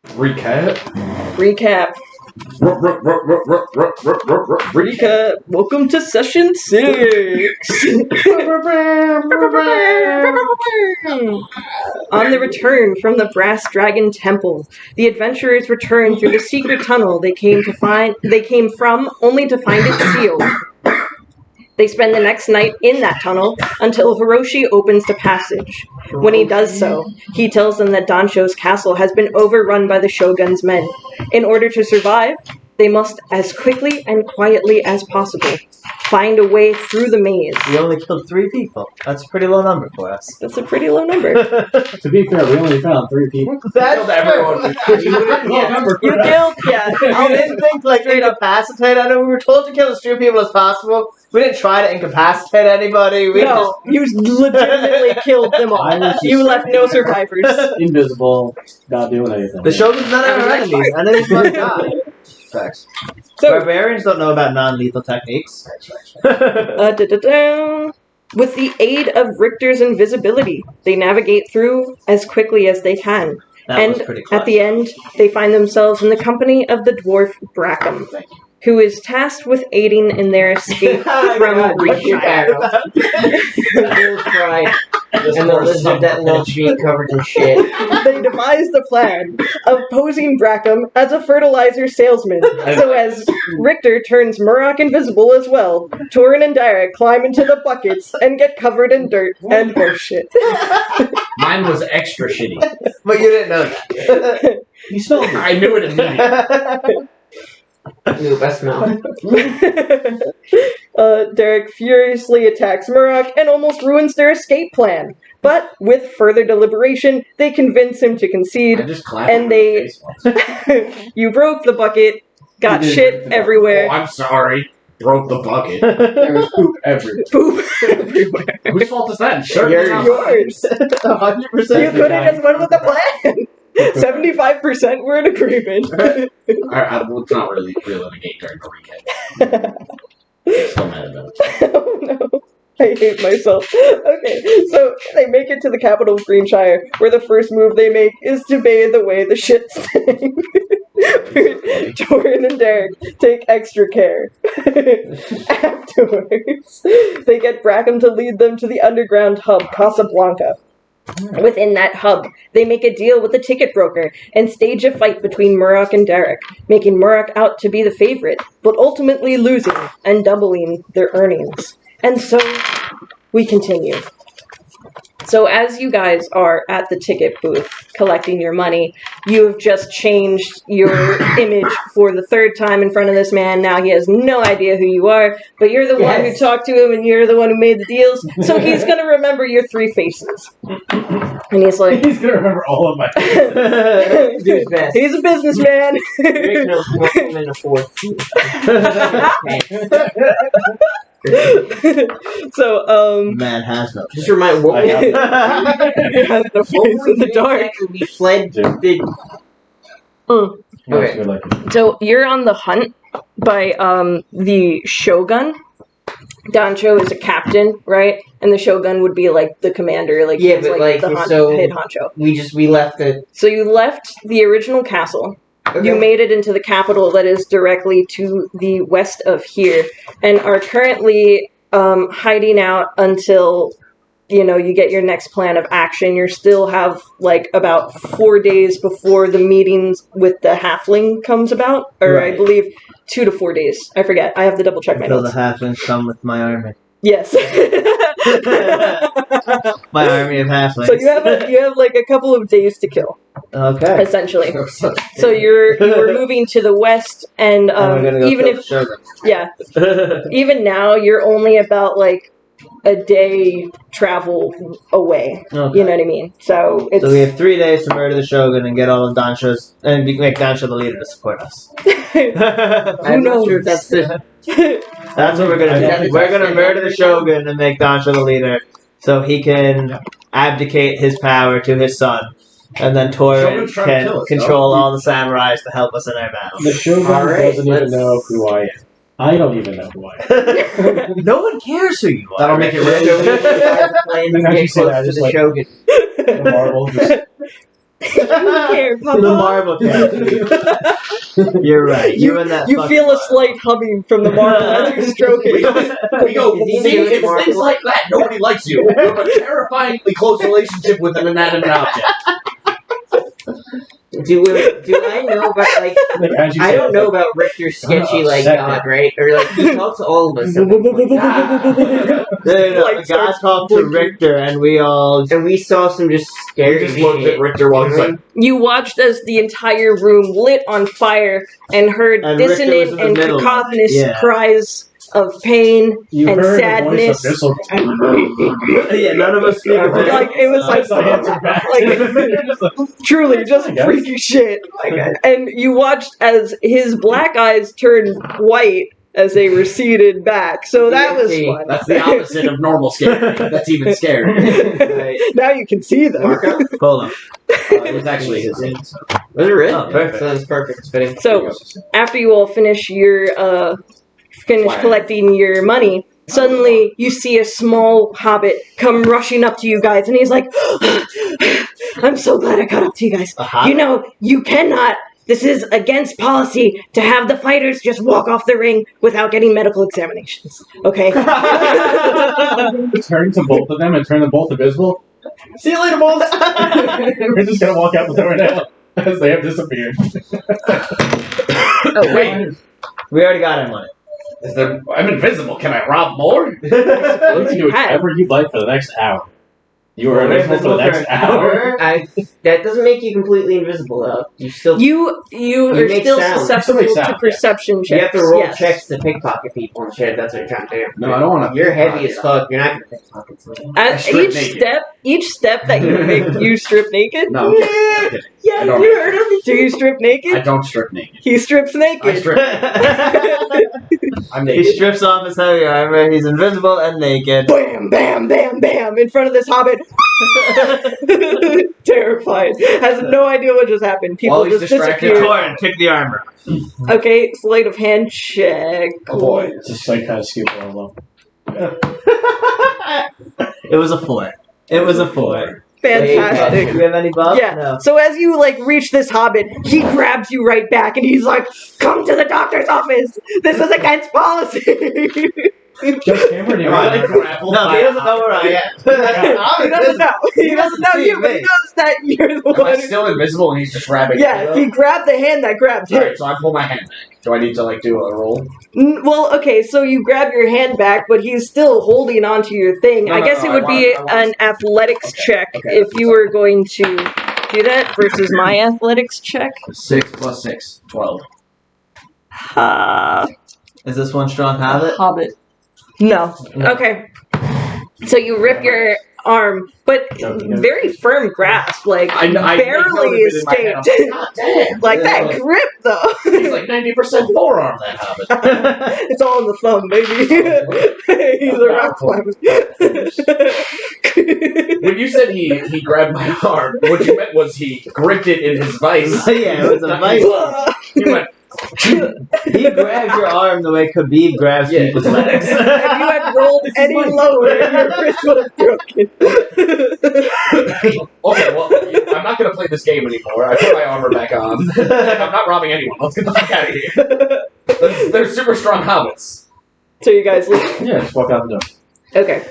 Recap. Recap. Recap. Welcome to session 6. On the return from the Brass Dragon Temple, the adventurers return through the secret tunnel they came from, only to find it sealed. They spend the next night in that tunnel until Hiroshi opens the passage. When he does so, he tells them that Dansho's castle has been overrun by the Shogun's men. In order to survive, they must, as quickly and quietly as possible, find a way through the maze. We only killed 3 people. That's a pretty low number for us. That's a pretty low number. To be fair, we only found 3 people. That's everyone. You killed, yeah. I didn't think like incapacitate. I know we were told to kill as few people as possible. We didn't try to incapacitate anybody. No, you legitimately killed them all. You left no survivors. Invisible, not doing anything. The Shogun's not our enemies. Enemies must die. Facts. So, Barbarians don't know about non-lethal techniques. With the aid of Richter's invisibility, they navigate through as quickly as they can. That was pretty close. At the end, they find themselves in the company of the dwarf Brackham, who is tasked with aiding in their escape from Richard. And the lizard that loves being covered in shit. They devise the plan of posing Brackham as a fertilizer salesman, so as Richter turns Murrock invisible as well. Torin and Derek climb into the buckets and get covered in dirt and horse shit. Mine was extra shitty. But you didn't know that. You smelled it. I knew it immediately. Ooh, I smell. Derek furiously attacks Murrock and almost ruins their escape plan. But with further deliberation, they convince him to concede, I just clapped and him in the face once. you broke the bucket, got You did shit break the everywhere. Oh, I'm sorry. Broke the bucket. There was poop everywhere. Poop everywhere. Whose fault is that? Sure. Yours. 100%. You couldn't just went with the plan. 75% were in agreement. Let's not really litigate during the recap. Still mad about it. Oh no. I hate myself. Okay, so they make it to the capital of Greenshire, where the first move they make is to bathe away the shit stain. Torin and Derek take extra care. Afterwards, they get Brackham to lead them to the underground hub, Casablanca. Within that hub, they make a deal with the ticket broker and stage a fight between Murrock and Derek, making Murrock out to be the favorite, but ultimately losing and doubling their earnings. And so, we continue. So as you guys are at the ticket booth collecting your money, you have just changed your image for the 3rd time in front of this man. Now he has no idea who you are, but you're the one who talked to him and you're the one who made the deals. So he's going to remember your 3 faces. And he's like... He's gonna remember all of my. Do his best. He's a businessman. Rick knows more than a fourth. So, Man has no. Just remind what I we have- has the face in the dark. We fled the... That's good, like, So you're on the hunt by the Shogun. Dancho is a captain, right? And the Shogun would be like the commander, like Yeah, he's but, like like, the so- head honcho. We left the... So you left the original castle. You made it into the capital that is directly to the west of here, and are currently hiding out until you get your next plan of action. You still have like about 4 days before the meetings with the halfling comes about, or Right. I believe 2 to 4 days. I forget. I have to double check my Until the notes. halflings come with my army. Yes. My army of halflings. So you have like a couple of days to kill, Okay. essentially. So you're moving to the west, and And we're gonna go even kill if the yeah, even now you're only about like a day travel away. Okay. You know what I mean? So it's So we have 3 days to murder the Shogun and get all of Dansho's and make Dansho the leader to support us. I'm not knows? sure if that's the... That's what we're gonna Yeah, do. We're gonna murder the Shogun and make Dansho the leader, so he can abdicate his power to his son, and then Torin Shogun's trying to can kill us, control all the samurais to help us in our battles. The Shogun Alright, doesn't even let's- know who I am. I don't even know who I am. No one cares who you are. That'll make it real. Playing And as you get say close that, to just the like- Shogun. The Marvel just You care, Papa. The marble cat. You're right. You and that. You fucking feel a marble. slight humming from the marble as you stroke it. We go, Is he see, doing it's Marvel? things like that. Nobody likes you. You have a terrifyingly close relationship with an inanimate object. Do I know about like? As you I said, don't know about Richter's sketchy like Second. God, right? Or like he talks to all of us, at one point. No, Like, the guy starts talked to blinking. Richter, and we all. and we saw some just We scary just looked shit. at Richter while he's like, You watched as the entire room lit on fire and heard And Richter was in dissonant the and middle. cacophonous Yeah. cries of pain you and heard sadness. the voice of Bissell. Yeah, none of us speak a bit. Like, it was like- That's the answer back. Truly, just freaky shit. And you watched as his black eyes turned white as they receded back. So that was fun. that's the opposite of normal scary. That's even scarier. Right. Now you can see them. Marco? Hold on. It was actually his. Was it really? Oh, perfect. So that's perfect. It's fitting. So after you all finish your collecting your money, suddenly you see a small hobbit come rushing up to you guys, and he's like, "I'm so glad I caught up to you guys. You know, you cannot. This is against policy to have the fighters just walk off the ring without getting medical examinations. Okay." Turn to both of them and turn them both invisible. See you later, balls. We're just gonna walk out the door now as they have disappeared. Oh, wait. We already got him on it. Is there, I'm invisible. Can I rob more? You can do whatever you'd like for the next hour. You are invisible for the next hour. That doesn't make you completely invisible though. You still You are make still sound. susceptible You still make to sound, perception you have checks. to roll yes. checks to pickpocket people and shit. That's what you're trying to do. No, I don't want to. You're heavy as fuck. You're not gonna pickpocket someone. At strip each naked. step that you make, you strip naked. No, I'm kidding. I'm kidding. Yeah, I don't- you heard him. Do you strip I naked? don't strip naked. He strips I naked. strip. I'm He naked. strips off his heavy armor. He's invisible and naked. Bam, bam, bam, bam, in front of this hobbit. Terrified. Has no idea what just happened. People While he's just distracted, disappeared. Torin, pick the armor. Okay, sleight of hand check. Oh boy. Just like kind of scoop it all up. It was a 4. It was a 4. Fantastic. Do we have any buff? Yeah. No. So as you reach this hobbit, he grabs you right back and he's like, "Come to the doctor's office. This is against policy." Just Cameron, you Am I like know. grappled No, by he a doesn't know where I He doesn't know. He doesn't know see you, but he me. knows that you're the Am I one. still invisible and he's just grabbing? Yeah, he grabbed the hand that grabbed him. Alright, so I pull my hand back. Do I need to do a roll? Well, okay, so you grab your hand back, but he's still holding onto your thing. No, I no, guess no, it would be I want- an athletics Okay, check okay. if you were going to do that versus my athletics check. 6 plus 6, 12. Is this one strong hobbit? Hobbit. No. No. Okay. So you rip your arm, but very firm grasp, I barely escaped. God damn. Like that grip, though. He's like 90% forearm, that hobbit. It's all in the thumb, baby. He's a rock climber. When you said he grabbed my arm, what you meant was he gripped it in his vice. Yeah, it was a vice. He went, He grabbed your arm the way Khabib grabs Yeah. people's legs. If you had rolled any lower, your wrist would have broken. okay, well, I'm not going to play this game anymore. I put my armor back on. I'm not robbing anyone. Let's get the fuck out of here. They're super strong hobbits. So you guys leave. Yeah, just walk out the door. Okay.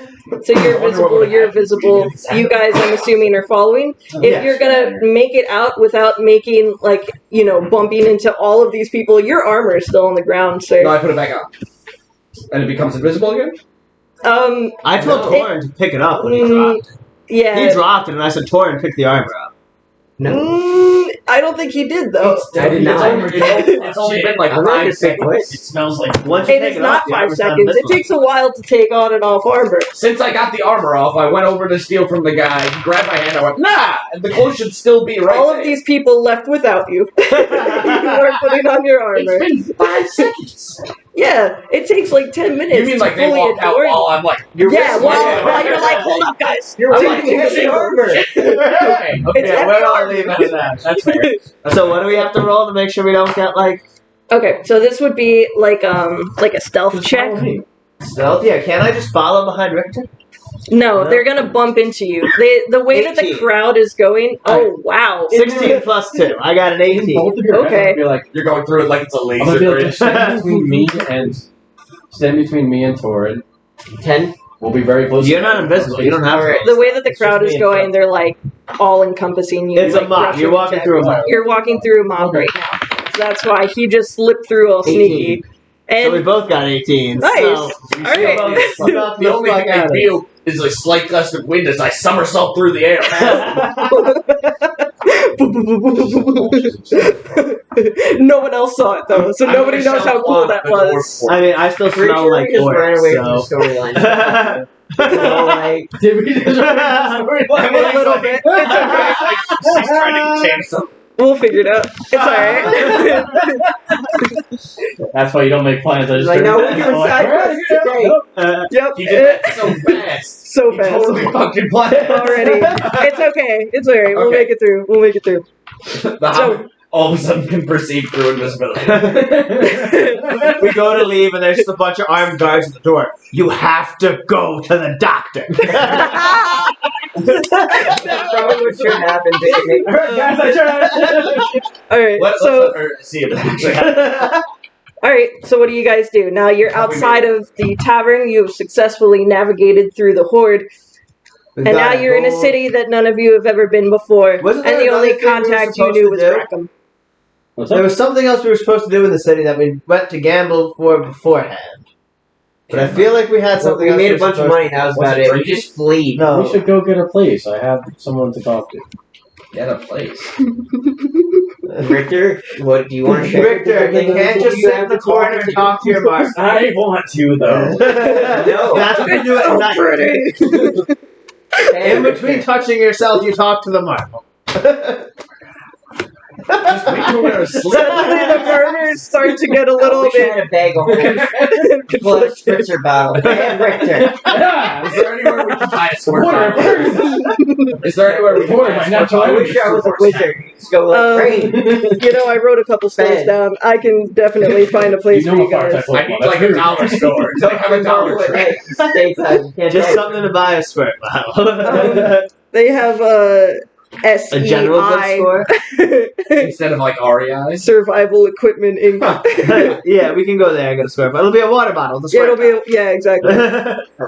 So you're I wonder what visible, would you're happen. visible. You guys, I'm assuming, are following. If Yes. you're gonna make it out without making, bumping into all of these people, your armor is still on the ground, so... No, I put it back on. And it becomes invisible again? I told No. Torin to pick it up when he dropped it. Yeah. He dropped it, and I said, Torin, pick the armor up. I don't think he did, though. I did not. It's only been like I'm not 5 gonna say what. seconds. It smells like Once you It take is it not off, the 5 armor's not seconds. It invisible. takes a while to take on and off armor. Since I got the armor off, I went over to steal from the guy, he grabbed my hand, I went, nah! And the clothes should still be right All there. of these people left without you. You are putting on your armor. It's been 5 seconds. Yeah, it takes 10 minutes You mean to like they fully walk out adore you. while I'm like, Yeah, while Yeah. you're like, hold up, guys. you're I'm like, like, take the armor. okay, okay. It's Yeah, heavy we're all armor. leaving that. That's fair. So what do we have to roll to make sure we don't get, Okay, so this would be like a stealth check. stealth? Yeah, can't I just follow behind Richter? No, they're gonna bump into you. The way that the 18. crowd is going. Oh wow! 16 plus 2. I got an 18. Both of your Okay. heads, I'll be like, You're going through it like it's a I'm laser gonna be like, grid. just stand between me and Torrid. 10. We'll be very close. You're not invisible. You don't have to. The way that the It's crowd just is me and going, they're like all encompassing you. It's like, a mob. rushing You're walking to- through a mob. You're walking through a mob right now. So that's why he just slipped through all 18. sneaky. So we And both got 18. Nice. So Alright. The only thing I feel is a slight gust of wind as I somersault through the air. no one else saw it though, so nobody knows how cool that was. I mean, I still Pretty smell sure like we just ran away from the orcs, storyline. So, like, Did we just A little bit. It's okay. She's trying to change something. We'll figure it out. It's alright. That's why you don't make plans. I just like, turn no, it we're down. doing Like, side "Alright, quests yeah, today." yeah." Yep. He did that so fast. So He fast. totally fucking planned. Already. It's okay. It's alright. We'll Okay. make it through. We'll make it through. The So- Hobbit all of a sudden can perceive through invisibility. we go to leave, and there's just a bunch of armed guards at the door. You have to go to the doctor. That's probably what should happen. Alright, guys, I turn Alright. Let's So let her see if it actually happens. alright, so what do you guys do? Now you're outside of the tavern, you've successfully navigated through the horde, and now you're in a city that none of you have ever been before. Wasn't And there the only another thing we were contact you supposed knew to was do? Rackham. What's There up? was something else we were supposed to do in the city that we went to gamble for beforehand. But I feel like we had something we else. made we a bunch of supposed money. That was Was about it it. We drinking? just flee. No. We should go get a place. I have someone to talk to. Get a place. Richter, what do you want to share? Victor, you can't just sit in the corner and talk to your bar. I want to, though. No. That's what you do at night. In between touching yourself, you talk to the marble. Just make her wear a slip. Suddenly the murders start to get a little we should bit have a bag of blood spritzer bottle. And Richter. Is there anywhere we can buy a squirt Water, bottle? Is there anywhere we can buy a squirt Water, I bottle? wish I was a wizard. Just go like, rain. You know, I wrote a couple stores Ben. down. I can definitely find a place You for know you what guys. part I need like a dollar store. Don't have a dollar store. Hey, stateside. Can't Just say. something to buy a squirt bottle. They have SEI. A general goods store? Instead of like REI. Survival Equipment Inc. Yeah, we can go there and get a squirt bottle. It'll be a water bottle. The Yeah, squirt exactly.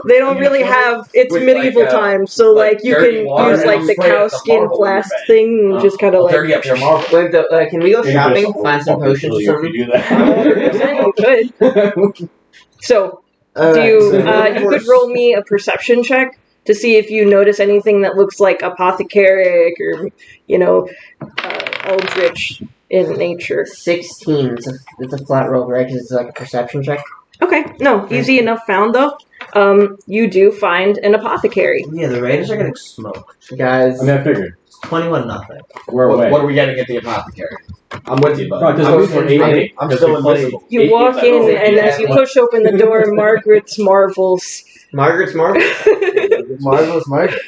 They don't really have. It's With, medieval like, times, so like, like you dirty can water use and like the spray it cow with the skin marble flask in your thing, and Oh. just kind of I'll like. dirty up your marble. Wait, can we go shopping? Find some potions or If something? you do that. You could. So do you? You could roll me a perception check to see if you notice anything that looks like apothecaric or eldritch in nature. 16. It's a flat roll, right? Because it's like a perception check. Okay, no, easy enough found though. You do find an apothecary. Yeah, the Raiders are getting smoked. Guys, I mean, I figured. 21-0. We're away. What are we getting at the apothecary? I'm with you, bud. No, because I'm those were 8. I'm still invisible. You walk in, and as you push open the door, Margaret's marvels. Margaret's Marvel. Marvelous Margaret.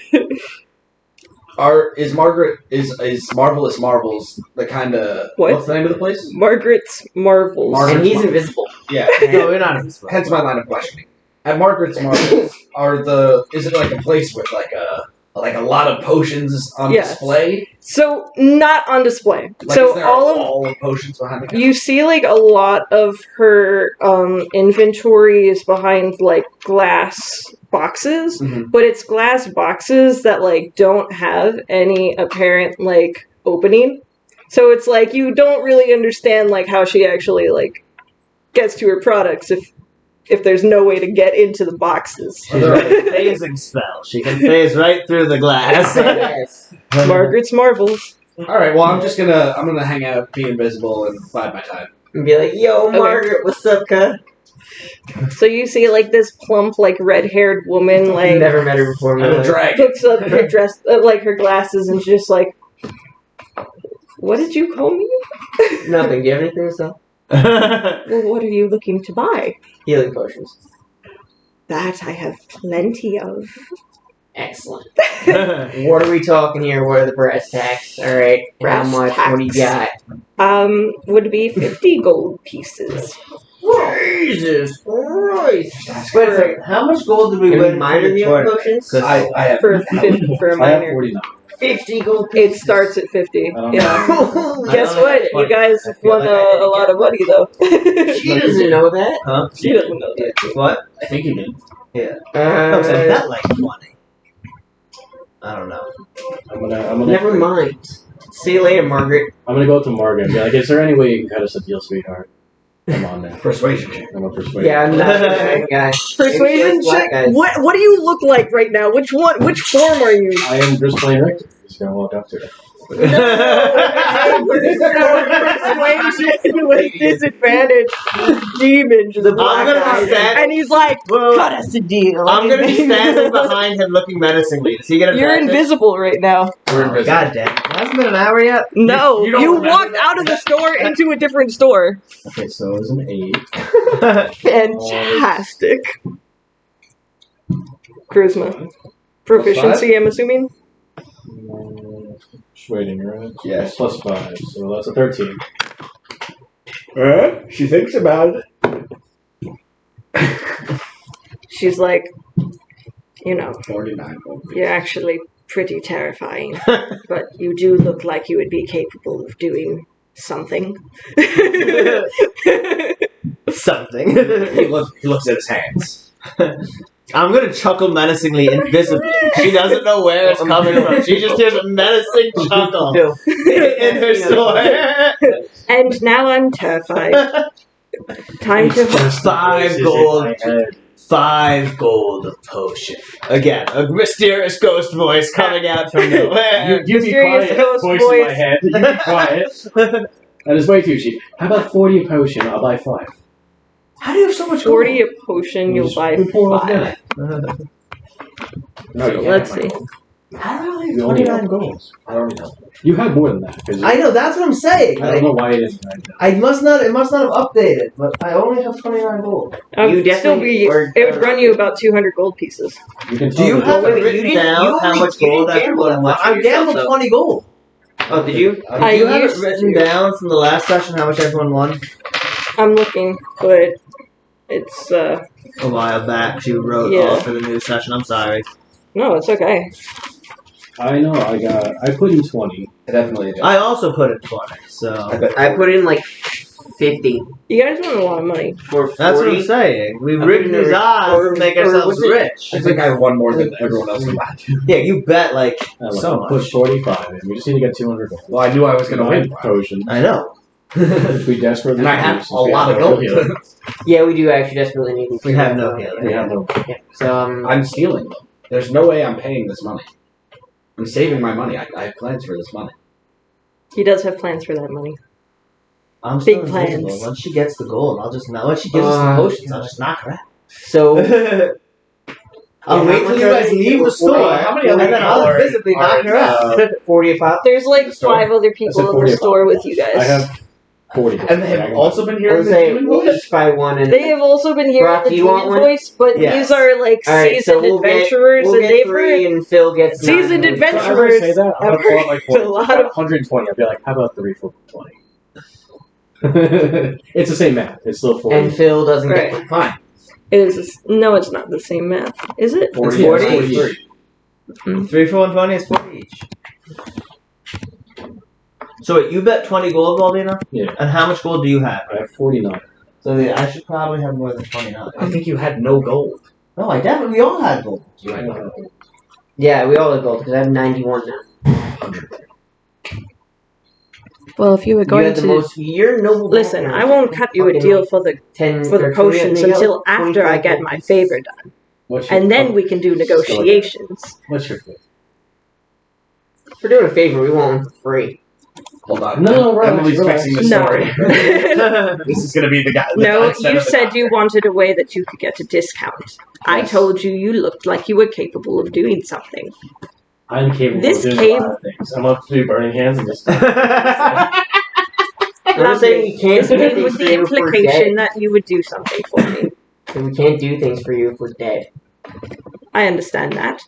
Is Marvelous Marvels the kind of What? What's the name of the place? Margaret's marvels. Margaret's And he's Marvels. invisible. Yeah. No, we're not invisible. Hence my line of questioning. At Margaret's Marvels, is it like a place with like a lot of potions on Yes. display? So not on display. Like, So is there all a of wall of potions behind the counter? you see like a lot of her inventory is behind like glass boxes, Mhm. but it's glass boxes that like don't have any apparent like opening. So it's like you don't really understand like how she actually like gets to her products if there's no way to get into the boxes. She's got a phasing spell. She can phase right through the glass. Yes. Margaret's marvels. All right. Well, I'm gonna hang out, be invisible, and bide my time. And be like, yo, Margaret, what's up, cuh? So you see like this plump like red-haired woman like Never met her before. in my I'm a life. dragon. looks up her dress, like her glasses, and she's just like, "What did you call me? Nothing. Do you have anything to sell? Well, what are you looking to buy?" Healing potions. That I have plenty of. Excellent. What are we talking here? What are the brass tacks? All right. How Brass much? What do you got? Would be 50 gold pieces. Jesus Christ! Wait a second. How much gold did we Can win we mine for the any tournament? potions? 'Cause I have for a I have minor. 49. 50 gold It pieces. starts at 50. I don't Yeah. I Guess only what? got You 20. guys I feel won like I didn't a lot get of money though. She doesn't know that. Huh? She doesn't know that. What? I think you did. No, so I bet like 20. I don't know. I'm gonna Never mind. See you later, Margaret. I'm gonna go to Morgan and be like, is there any way you can cut us a deal, sweetheart? Come on, man. persuasion check. I'm a persuader. Yeah, I'm not that guy. Persuasion Black check. guys. What do you look like right now? Which one? Which form are you? I am just playing Richter. He's gonna walk up to her. Persuasion with disadvantage. Demon just I'm black gonna eyes. stand- And he's like, Well, cut us a deal. I'm gonna be standing behind him looking menacingly. Does he get a You're invisible right now. We're invisible. God damn. It hasn't been an hour yet. No, you don't you remember walked that? out of the store into a different store. Okay, so it was an 8. Fantastic. Charisma. Proficiency, I'm assuming? Persuading, right? Yes. Plus 5, so that's a 13. She thinks about it. She's like, 49 gold. you're actually pretty terrifying, but you do look like you would be capable of doing something. Something. He looks at his hands. I'm gonna chuckle menacingly invisibly. She doesn't know where it's coming from. She just hears a menacing chuckle in her store. And now I'm terrified. Time to. Just the 5 voices in gold. my head. 5 gold potion. Again, a mysterious ghost voice coming out from nowhere. You be Mysterious quiet, ghost voice in my voice. head. You be quiet. That is way too cheap. How about 40 a potion? I'll buy 5. How do you have so much 40 a potion, you'll buy We pour off 5. that. No, you Let's can't. see. How do I You have only 29 have- gold? I don't know. You had more than that. 'Cause I know, that's what I'm saying. I don't Like, know why it isn't right now. it must not have updated, but I only have 29 gold. You definitely- It would run you about 200 gold pieces. You can Do tell you me have the- it written down how much gold I gambled and much I gambled 20 gold. Oh, did you? I Do you have it used written to. down from the last session how much everyone won? I'm looking, but it's, A while back, she wrote Yeah. all for the new session. I'm sorry. no, it's okay. I know. I put in 20. I definitely do. I also put it 20, so I put in like 50 You guys won a lot of money. for 40. that's what I'm saying. We've I written put in these a- odds or- to make or ourselves was it- rich. I think I won more than everyone else combined. Yeah, you bet like I so put much. 45 in. We just need to get 200 gold. Well, I knew I was going to win. Potion. I know. Which we desperately And I need, have since a we lot have of no gold. healing. Yeah, we do actually desperately need to. We have no healing. We have no. Yeah. So I'm stealing them. There's no way I'm paying this money. I'm saving my money. I have plans for this money. He does have plans for that money. I'm Big still invisible. plans. Once she gets the gold, I'll just once she gives us the potions, I'll just knock her so out. I'll Yeah, wait how till much you are guys they? leave the store, How many other and then I'll people are- invisibly knock her out. 40 a pop. There's like Store. 5 other I people said in 40 the store with you I guys. have 40 gold. And they have also been I hearing would the say demon we'll voice? each buy one and They have also been hearing Brock, the do you want demon one? voice, but Yes. these are like All right, so seasoned we'll get- adventurers, we'll and get they've 3 heard and Phil gets seasoned 9. adventurers. As I say that, I'm I've gonna pull out like heard a 40. lot of 120. I'll be like, how about 3 for 20? It's the same math. It's still 40. And Phil doesn't Right. get fine. is no, it's not the same math, is it? 40, It's 40 yeah, each. 3 for 120 is 40 each. So wait, you bet 20 gold, Baldina? Yeah. And how much gold do you have? I have 49. So yeah, I should probably have more than 29. I think you had no gold. No, I definitely, we all had gold. You had no gold. Yeah, we all have gold because I have 91 now. Well, if you were You going had the to most. You're noble. listen, born. I won't cut you a Fucking deal for the 10 or potions 20, until after I get my favor done, What's your and then we can do negotiations. What's your fifth? If we're doing a favor, we want one for free. Hold on. No, relax, Emily's relax. fixing the No. story. No, This is going to be the guy. you said you wanted a way that you could get a discount. I Yes. told you you looked like you were capable of doing something. I'm capable This of doing came- a lot of things. I'm up to do burning hands and just. I'm saying we can't do With things for the you if we're implication dead. that you would do something for me. And we can't do things for you if we're dead. I understand that.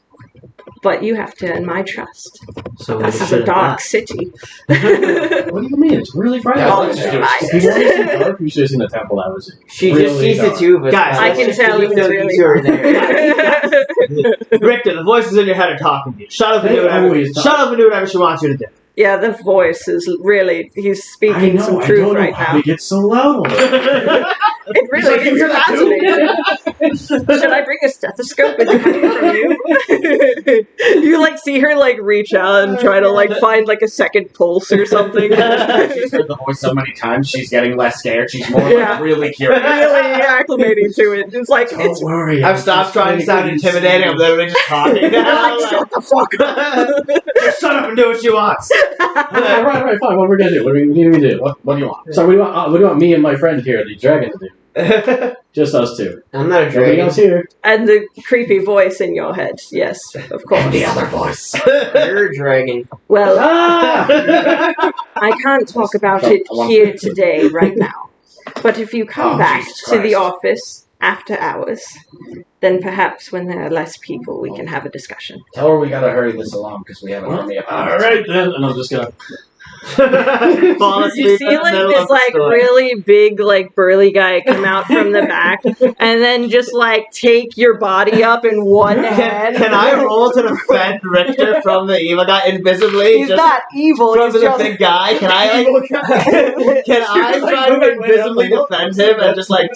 but you have to earn my trust. So This is a dark city. What do you mean? It's really bright. Yeah, out let's there. just do it. If you want to see dark, you should have seen the temple I was in. She Really just sees the dark. two of us. Guys, I can tell you it's really two are there. Richter, the voices in your head are talking to you. Shut up and They do whatever. always talk. Shut up and do whatever she wants you to do. Yeah, the voice is really, he's I speaking know. some I truth don't know right how now. he gets so loud all the time. It It's like, really you hear is that fascinating. Should I bring a stethoscope and come from you? You like see her like reach out and try to like find like a second pulse or something. She's heard the voice so many times, she's getting less scared. She's more Yeah. like really curious. Really acclimating to it. It's like Don't it's worry. I've stopped trying to sound intimidating. I'm literally just talking now. like, shut the fuck up. Just shut up and do what she wants. Right, fine. What are we gonna do? What do we do? What do you want? So what do you want me and my friend here, the dragon, to do? Just us two. I'm not a Nobody dragon. else here. And the creepy voice in your head. Yes, of course. The other voice. You're a dragon. Well, Ah! I can't talk about it here today, right now. But if you come Oh, back Jesus to the Christ. office after hours, then perhaps when there are less people, we can have a discussion. Tell her we gotta hurry this along because we have an army of All right then, and I'm just gonna. Fall You asleep see in the like middle this of the like store. really big like burly guy come out from the back and then just like take your body up in one hand. Can I roll to defend Richter from the evil guy invisibly? He's just not evil, from he's the just big guy? Can I like? Can I try to invisibly defend him and just like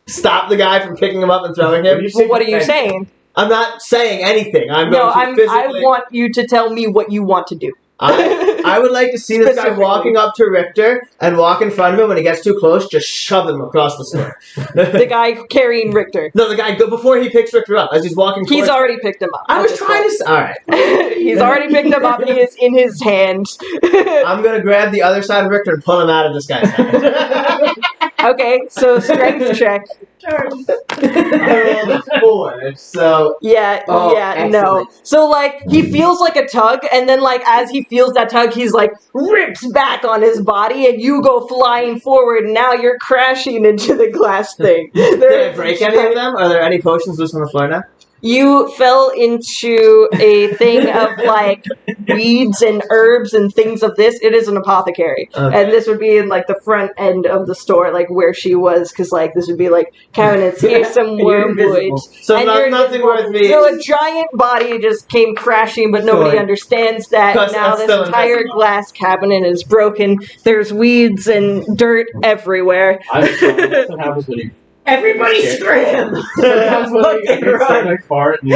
stop the guy from picking him up and throwing him? Well, what are you saying? I'm not saying anything. I'm No, going to I physically. want you to tell me what you want to do. I would like to see this guy Specifically. walking up to Richter and walk in front of him. When he gets too close, just shove him across the store. The guy carrying Richter. No, the guy before he picks Richter up as he's walking. He's towards- already picked him up. I at was this trying point. to. All right. He's already picked him up. He is in his hand. I'm gonna grab the other side of Richter and pull him out of this guy's hand. Okay, so strength check. I rolled a 4, so Yeah, Oh, yeah, no. excellent. So like he feels like a tug, and then like as he feels that tug, he's like rips back on his body, and you go flying forward. And now you're crashing into the glass thing. did I break any of them? Are there any potions loose on the floor now? You fell into a thing of like weeds and herbs and things of this. It is an apothecary. Okay. And this would be in like the front end of the store, like where she was, because like this would be like cabinets. Here's some You're wormwood. invisible. So And not, you're nothing invisible. worth me. So a giant body just came crashing, but nobody Sure. understands that. Because Now that's this still entire invisible. glass cabinet is broken. There's weeds and dirt everywhere. That's what happens when you. Everybody scram! That's when Fucking you run. like fart. And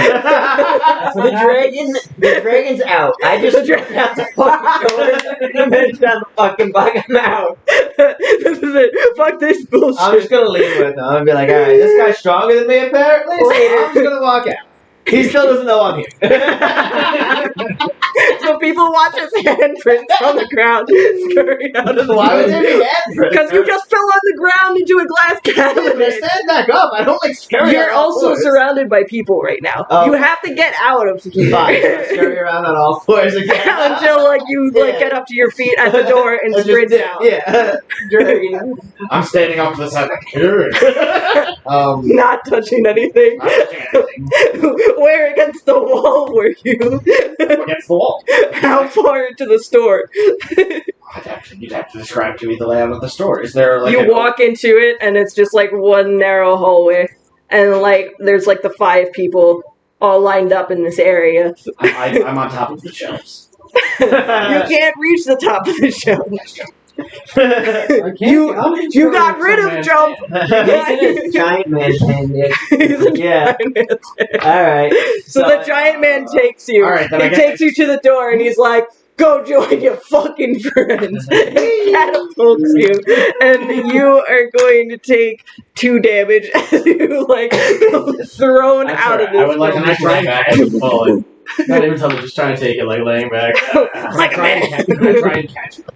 The dragon's out. I just ran out the fucking door and then down the fucking bug. I'm out. This is it. Fuck this bullshit. I'm just gonna leave with him. I'm gonna be like, alright, this guy's stronger than me apparently, so I'm just gonna walk out. He still doesn't know I'm here. So people watch his handprints on the ground scurry out of the Why would way. there be handprints? Because you just fell on the ground into a glass cabinet. Stand back up. I don't like scurry. You're on all also fours. surrounded by people right now. Oh. You have to get out of here. Fine. Scurry around on all fours again. Until like you like get up to your feet at the door and Just sprint dip, down. Yeah. Dragon. I'm standing up to the side like, Not touching anything. not touching anything. Where against the wall were you? Against the wall. How far into the store? You'd have to describe to me the layout of the store. Is there like You walk into it and it's just like one narrow hallway, and like there's like the 5 people all lined up in this area. I'm on top of the shelves. You can't reach the top of the shelf. you You got rid of Jump. Giant man hand it. He's a Yeah. giant man. Alright. So the giant man takes you. All right, then I He guess takes you to the door and he's like, "Go join your fucking friends." And catapults you, and you are going to take 2 damage as you like thrown That's out of alright. this. I would like to building. just laying back and just falling. Not even telling, just trying to take it, like laying back. Like a try and man. try and catch it.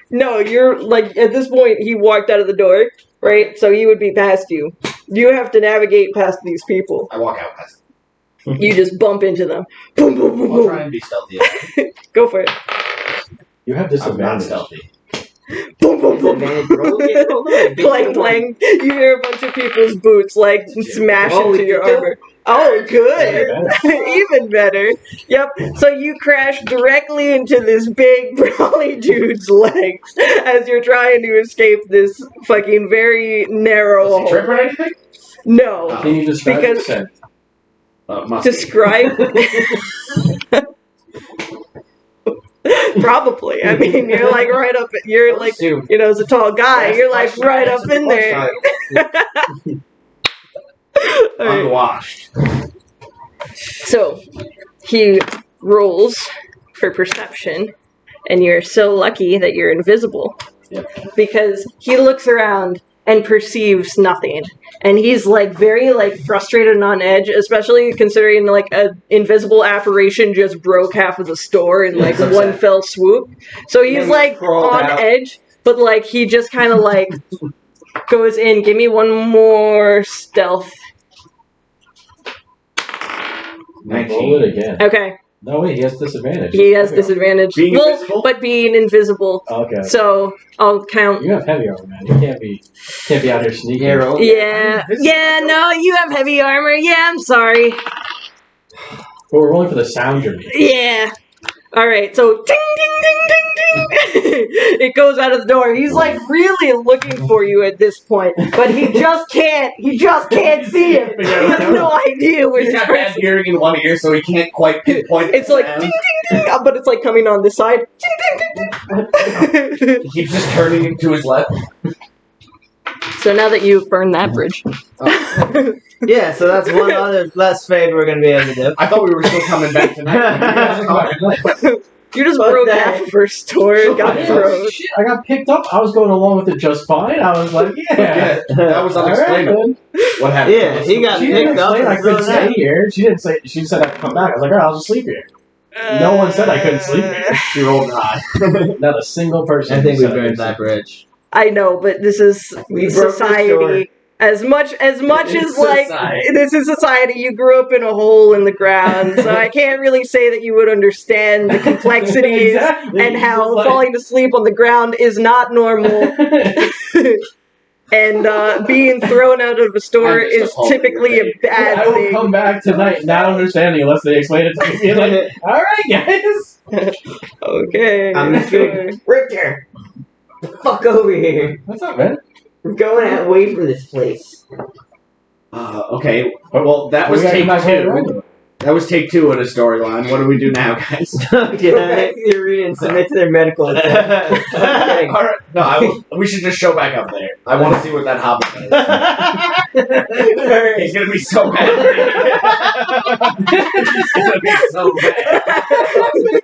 No, you're like at this point he walked out of the door, right? So he would be past you. You have to navigate past these people. I walk out past. You just bump into them. Boom, boom, boom, I'll try boom. and be stealthy. Go for it. You have I'm not disadvantage. stealthy. Boom, boom, boom, boom. Disadvantage roll, get rolled over. Clang, clang. You hear a bunch of people's boots like smash Oh, into your you do? armor. Oh, good. Even better. Yep. So you crash directly into this big brawly dude's legs as you're trying to escape this fucking very narrow Does he trip hole. or anything? No. Can you describe Because- the scent? Must be. Describe. Probably. I mean, you're like right up. You're like, Assume. you know, as a tall guy, Yes, you're like question. right up Answer the in there. question. All right. Unwashed. So he rolls for perception, and you're so lucky that you're invisible because he looks around and perceives nothing, and he's like very like frustrated and on edge, especially considering like an invisible apparition just broke half of the store in like Yes, one upset. fell swoop. So he's Then like crawled on out. edge, but like he just kind of like goes in. Give me one more stealth. Roll it again. Okay. No, wait, he has disadvantage. He has disadvantage. Being well, invisible? but being invisible. Okay. So I'll count. You have heavy armor, man. You can't be out here sneaking. Yeah, roll. Yeah. Yeah, no, you have heavy armor. Yeah, I'm sorry. But we're rolling for the sound you're making. Yeah. Alright, so ding ding ding ding ding it goes out of the door. He's like really looking for you at this point. But he just can't see him. He has no idea where He's this got bad person. hearing in one ear, so he can't quite pinpoint. It's like the ding sound. ding ding, but it's like coming on this side. Ding ding ding ding. He keeps just turning him to his left. So now that you've burned that bridge. Yeah, so that's one other less favor we're gonna be able to do. I thought we were still coming back tonight. You just Fuck broke that. half of her store and got Yeah, froze. shit, I got picked up. I was going along with it just fine. I was like, yeah. Yeah, that was All right, unexplainable. then. What happened? Yeah, he got She didn't picked up explain I and couldn't thrown stay out. here. She didn't say. She said I could come back. I was like, all right, I'll just sleep here. No one said I couldn't sleep here. She rolled high. Not a single person. I think we said I burned could that sleep. bridge. I know, but this is We broke the store. society. As much as It's like society. this is society, you grew up in a hole in the ground, so I can't really say that you would understand the complexities Exactly. and It's how just like- falling asleep on the ground is not normal, and being thrown out of a store I'm just is appalled typically a you're bad I will thing. come back tonight not understanding unless they explain it to me. Being like, all right, guys. Okay, I'm just sure. gonna Richter, the fuck over here. What's up, man? We're going away from this place. Okay, well, that was We gotta take come back later two. anyway. That was take two of the storyline. What do we do now, guys? Go back to your reading and submit to their medical exam. Okay. All right, no, we should just show back up there. I want to see what that hobbit does. He's gonna be so mad. He's gonna be so mad.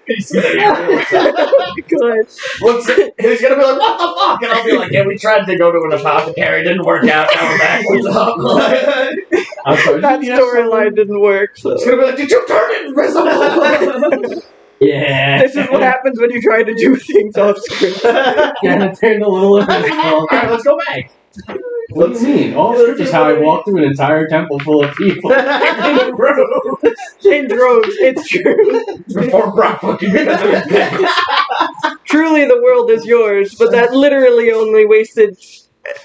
He's gonna be really sad. Good. He's gonna be like, "What the fuck?" And I'll be like, "Yeah, we tried to go to an apothecary, didn't work out. Now we're back. What's up?" I'm sorry. That storyline didn't work. So. He's gonna be like, "Did you turn invisible?" Yeah. This is what happens when you try to do things off script. Yeah, I turned a little invisible. All right, let's go back. What do you mean? All this is how I walked through an entire temple full of people. In droves, it's true. Before Brock fucking gets in his bed. Truly, the world is yours, but that literally only wasted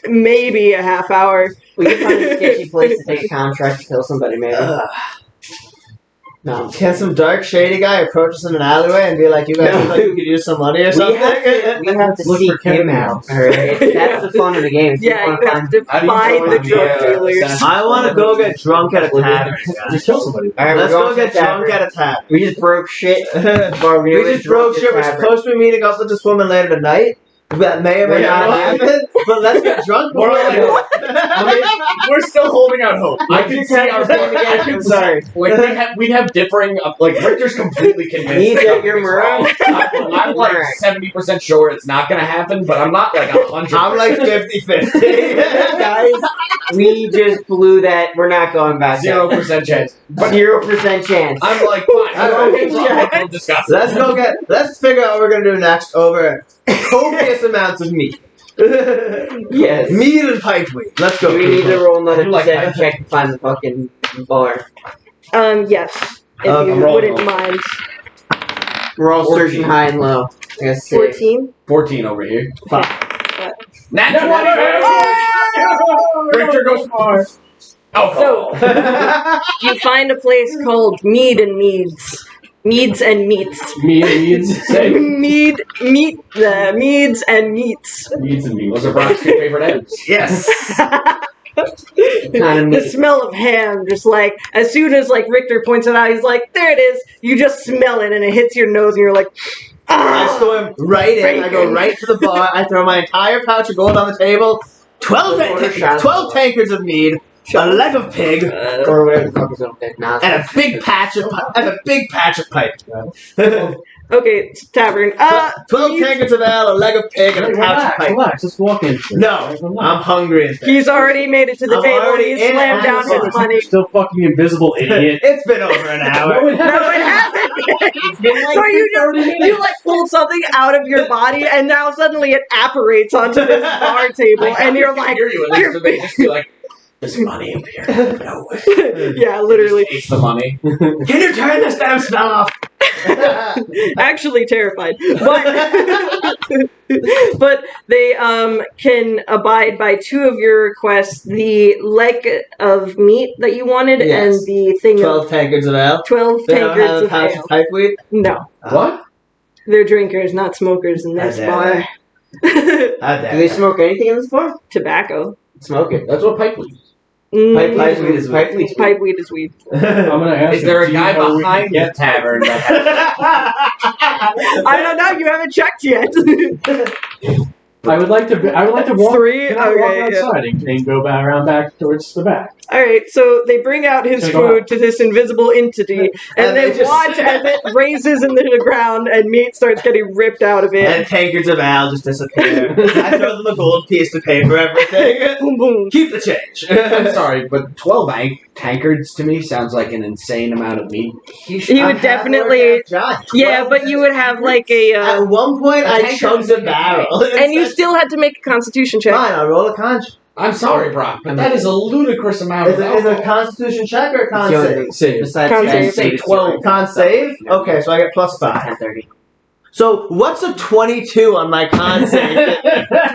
maybe a half hour. We can find a sketchy place to take a contract to kill somebody, maybe. No. Can some dark shady guy approach us in an alleyway and be like, you guys No. look like you could use some money or We something? have to Look seek for Kevin him out. Mills. Alright? That's the fun of the game. Yeah, you wanna have to How do you find go the in drug dealers. assassin- I want to go get drunk at a tavern. Just kill somebody. Alright, Let's we're go going get to the drunk tavern. at a tavern. We just broke shit. We just broke shit. We're supposed to be meeting up with this woman later tonight. That may or may not happen. But let's get drunk. We're like- We're still holding out hope. I can see our. I can I'm sorry. Like we'd have differing. Like Richter's completely convinced. Me, that Jack, you're something's wrong. I'm like Murray. 70% sure it's not gonna happen, but I'm not like 100%. I'm like 50-50. Guys, we just blew that. We're not going back. 0% chance. But 0% chance. I'm like, fine. I'm okay, we'll discuss it. Let's figure out what we're gonna do next over copious amounts of meat. Yes. Meat and pipe weed. Let's go. We need to people. roll another I do like perception that. check to find the fucking bar. Yes, if I'm you rolling wouldn't mind. We're all 14. searching high and low. I got 6. 14? 14 over here. But Nat 20! Richter goes far. Oh, You find a place called Mead and Meads. Meads and Meats. Meads. Same. Meads and Meats. Meads and meats. those are Brock's two favorite ends. Yes. Kind of The smell of ham, just like, as soon as like Richter points it out, he's like, there it is. You just smell it and it hits your nose and you're like, I storm right in. I go Bacon. right to the bar. I throw my entire pouch of gold on the table. 12 tankards of mead, a leg of pig, or whatever the fuck is up there. Nah, and a big patch of pipe. okay, tavern. 12 tankards of ale, a leg of pig, and a pouch of pipe. Relax. Let's walk in. No, I'm hungry as He's already made it to the I'm table. already He's in slammed down Amazon. his money. You're still fucking invisible, idiot. It's been over an hour. No, it hasn't. So you like pulled something out of your body, and now suddenly it apparates onto this bar table, and you're like, hear you, and so they just be like, there's money up here. No way. yeah, literally. Taste the money. Can you turn this damn smell off? Actually terrified, but they can abide by two of your requests: the leg of meat that you wanted, Yes. and the thing 12 of tankards of ale. 12 They don't have tankards a of pouch ale. of pipe weed. No, What? they're drinkers, not smokers in this damn bar. do they smoke anything in this bar? Tobacco. Smoke it. That's what pipe weed is. Pipe weed is Pipe weed. Pipe weed is weed. I'm gonna ask Is there him, a do you guy know where we behind can the get tavern that has... I don't know. You haven't checked yet. I would like to walk. Three. Can I walk Okay. Yeah. outside and go back around back towards the back? All right. So they bring out his Check 'em food to this invisible entity, and And they they just- watch as it raises into the ground, and meat starts getting ripped out of it. And tankards of ale just disappear. I throw them a gold piece to pay for everything. Boom boom. Keep the change. I'm sorry, but 12 tankards to me sounds like an insane amount of meat. He would definitely. Yeah, but you would have like a. At one point, I chugged a barrel. And you still had to make a Constitution check. Fine, I'll roll a con. I'm sorry, Brock, but that is a ludicrous amount Is of it a alcohol. Constitution check or a con It's the only save? thing Save. besides Con you save. guys say it's 12. Con save? Okay, so I get plus 5. 10:30. So what's a 22 on my con save?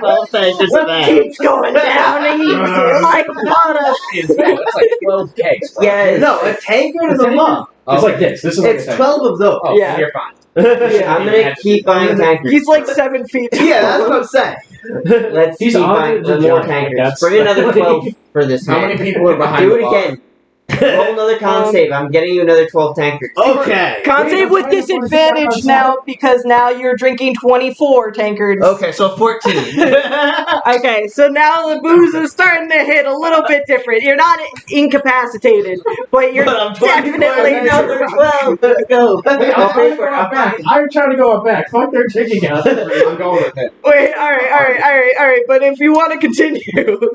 12 tankards of ale. Keeps going down, and he's like water. It's like 12 kegs. Brock. Yeah, No, a tankard is a mug. It's like this. This is like It's a 12 of those. Oh, Yeah. you're fine. Yeah. I'm gonna keep buying tankards. He's like 7 feet. Yeah, that's what I'm saying. Let's He's keep on buying the more line. tankards. That's- Bring another 12 for this How man. many people are behind Do the it bar? again. Roll another con save. I'm getting you another 12 tankards. Okay. Con save with disadvantage now because now you're drinking 24 tankards. Okay, so 14. Okay, so now the booze is starting to hit a little bit different. You're not incapacitated, but you're But I'm 24 definitely tankards. number 12. Let's go. Wait, I'm trying to go out back. I'm trying to go out back. Fuck their taking out. I'm going with it. Wait, alright. But if you want to continue,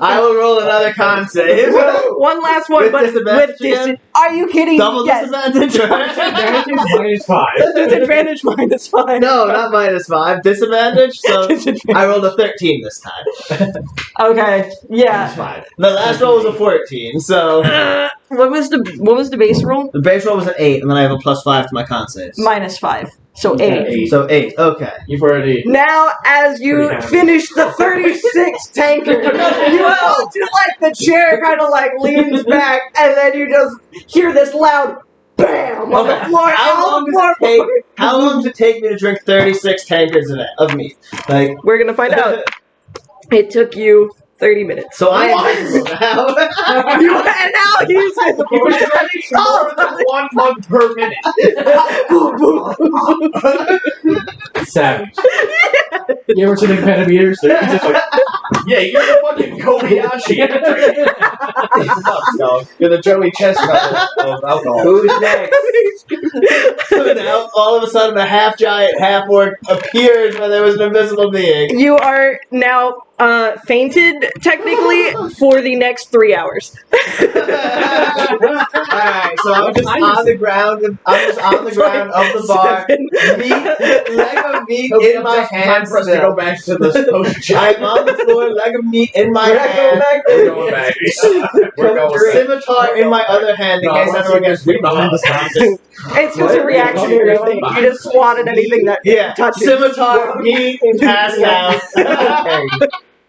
I will roll another con save. one last one, With but disadvantage with dis- again? Are you kidding? Double Yes. disadvantage? Advantage -5. Disadvantage minus 5. No, not -5. Disadvantage. So Disadvantage. I rolled a 13 this time. Okay. Yeah. The last roll was a 14. So What was the base roll? the base roll was an 8, and then I have a +5 to my con saves. Minus 5. So Okay. 8. So 8. Okay. You've already. Now, as you Pretty happy. finish the 36 tanker, you watch it like the chair kind of like leans back, and then you just hear this loud BAM on the Okay. floor. How on long the does floor. it take? How long does it take me to drink 36 tankards of meat? Like, We're gonna find out. It took you 30 minutes. so I am now. And now he's Oh, 1 month per minute. Savage. You ever seen the pentameters? They're just like, Yeah, you're the fucking Kobayashi. You're the Joey Chestnut of alcohol. Who's next? So now, all of a sudden, a half giant, half orc appears when there was an invisible being. You are now fainted technically for the next 3 hours. Alright, so I'm just on the ground. I'm just on the ground of the bar. Meat, leg of meat in my Time hand. for us to go back to the potion shop. I'm on the floor, leg of meat in my We're not going hand. back. We're going back. We're going back. Scimitar in my other hand in case everyone gets we behind the scenes. It's just a reactionary thing. You just swat at anything that Yeah, touches. scimitar, meat, passed out.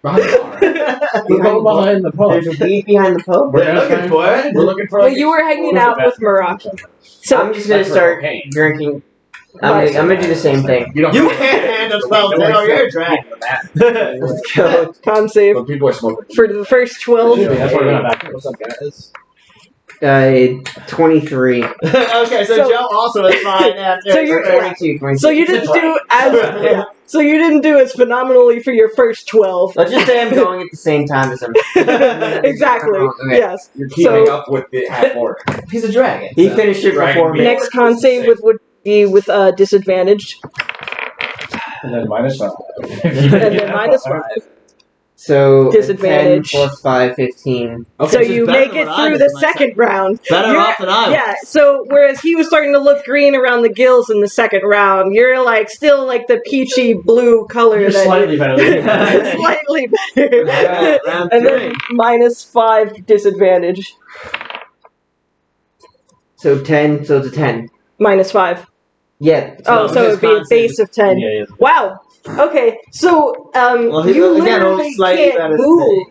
Behind the bar. We're going behind the pub. There's a beef behind the pub. We're looking for it. We're looking for. Well, you were hanging out with Muraki. So I'm just gonna That's for start cocaine. drinking. I'm gonna do the same thing. You don't. You can't handle 12 Nobody's you're a dragon. Let's go. con save But people are smoking. for the first 12. That's what we're going back to. What's up, guys? 23. Okay, so So- Joe also is fine after. So you're- 22. So you didn't do as so you didn't do as phenomenally for your first 12. Let's just say I'm going at the same time as him. Exactly. Okay. Yes. You're keeping So- up with the half orc. He's a dragon. He finished it Dragon before me. beat. Next con save would be with disadvantage, And then -5. and then -5. So Disadvantage. 10 plus 5, 15. Okay, So she's you better make than it what I through did the myself. second round. Better You're- off than I was. Yeah, so whereas he was starting to look green around the gills in the second round, you're like still like the peachy blue color You're that slightly better than me. slightly better. Round And then -5 disadvantage. So 10, so it's a 10. -5. Yeah. Oh, so it would be a base of 10. Yeah, yeah. Wow. Okay, so Well, he- you again, only literally slightly better can't than move,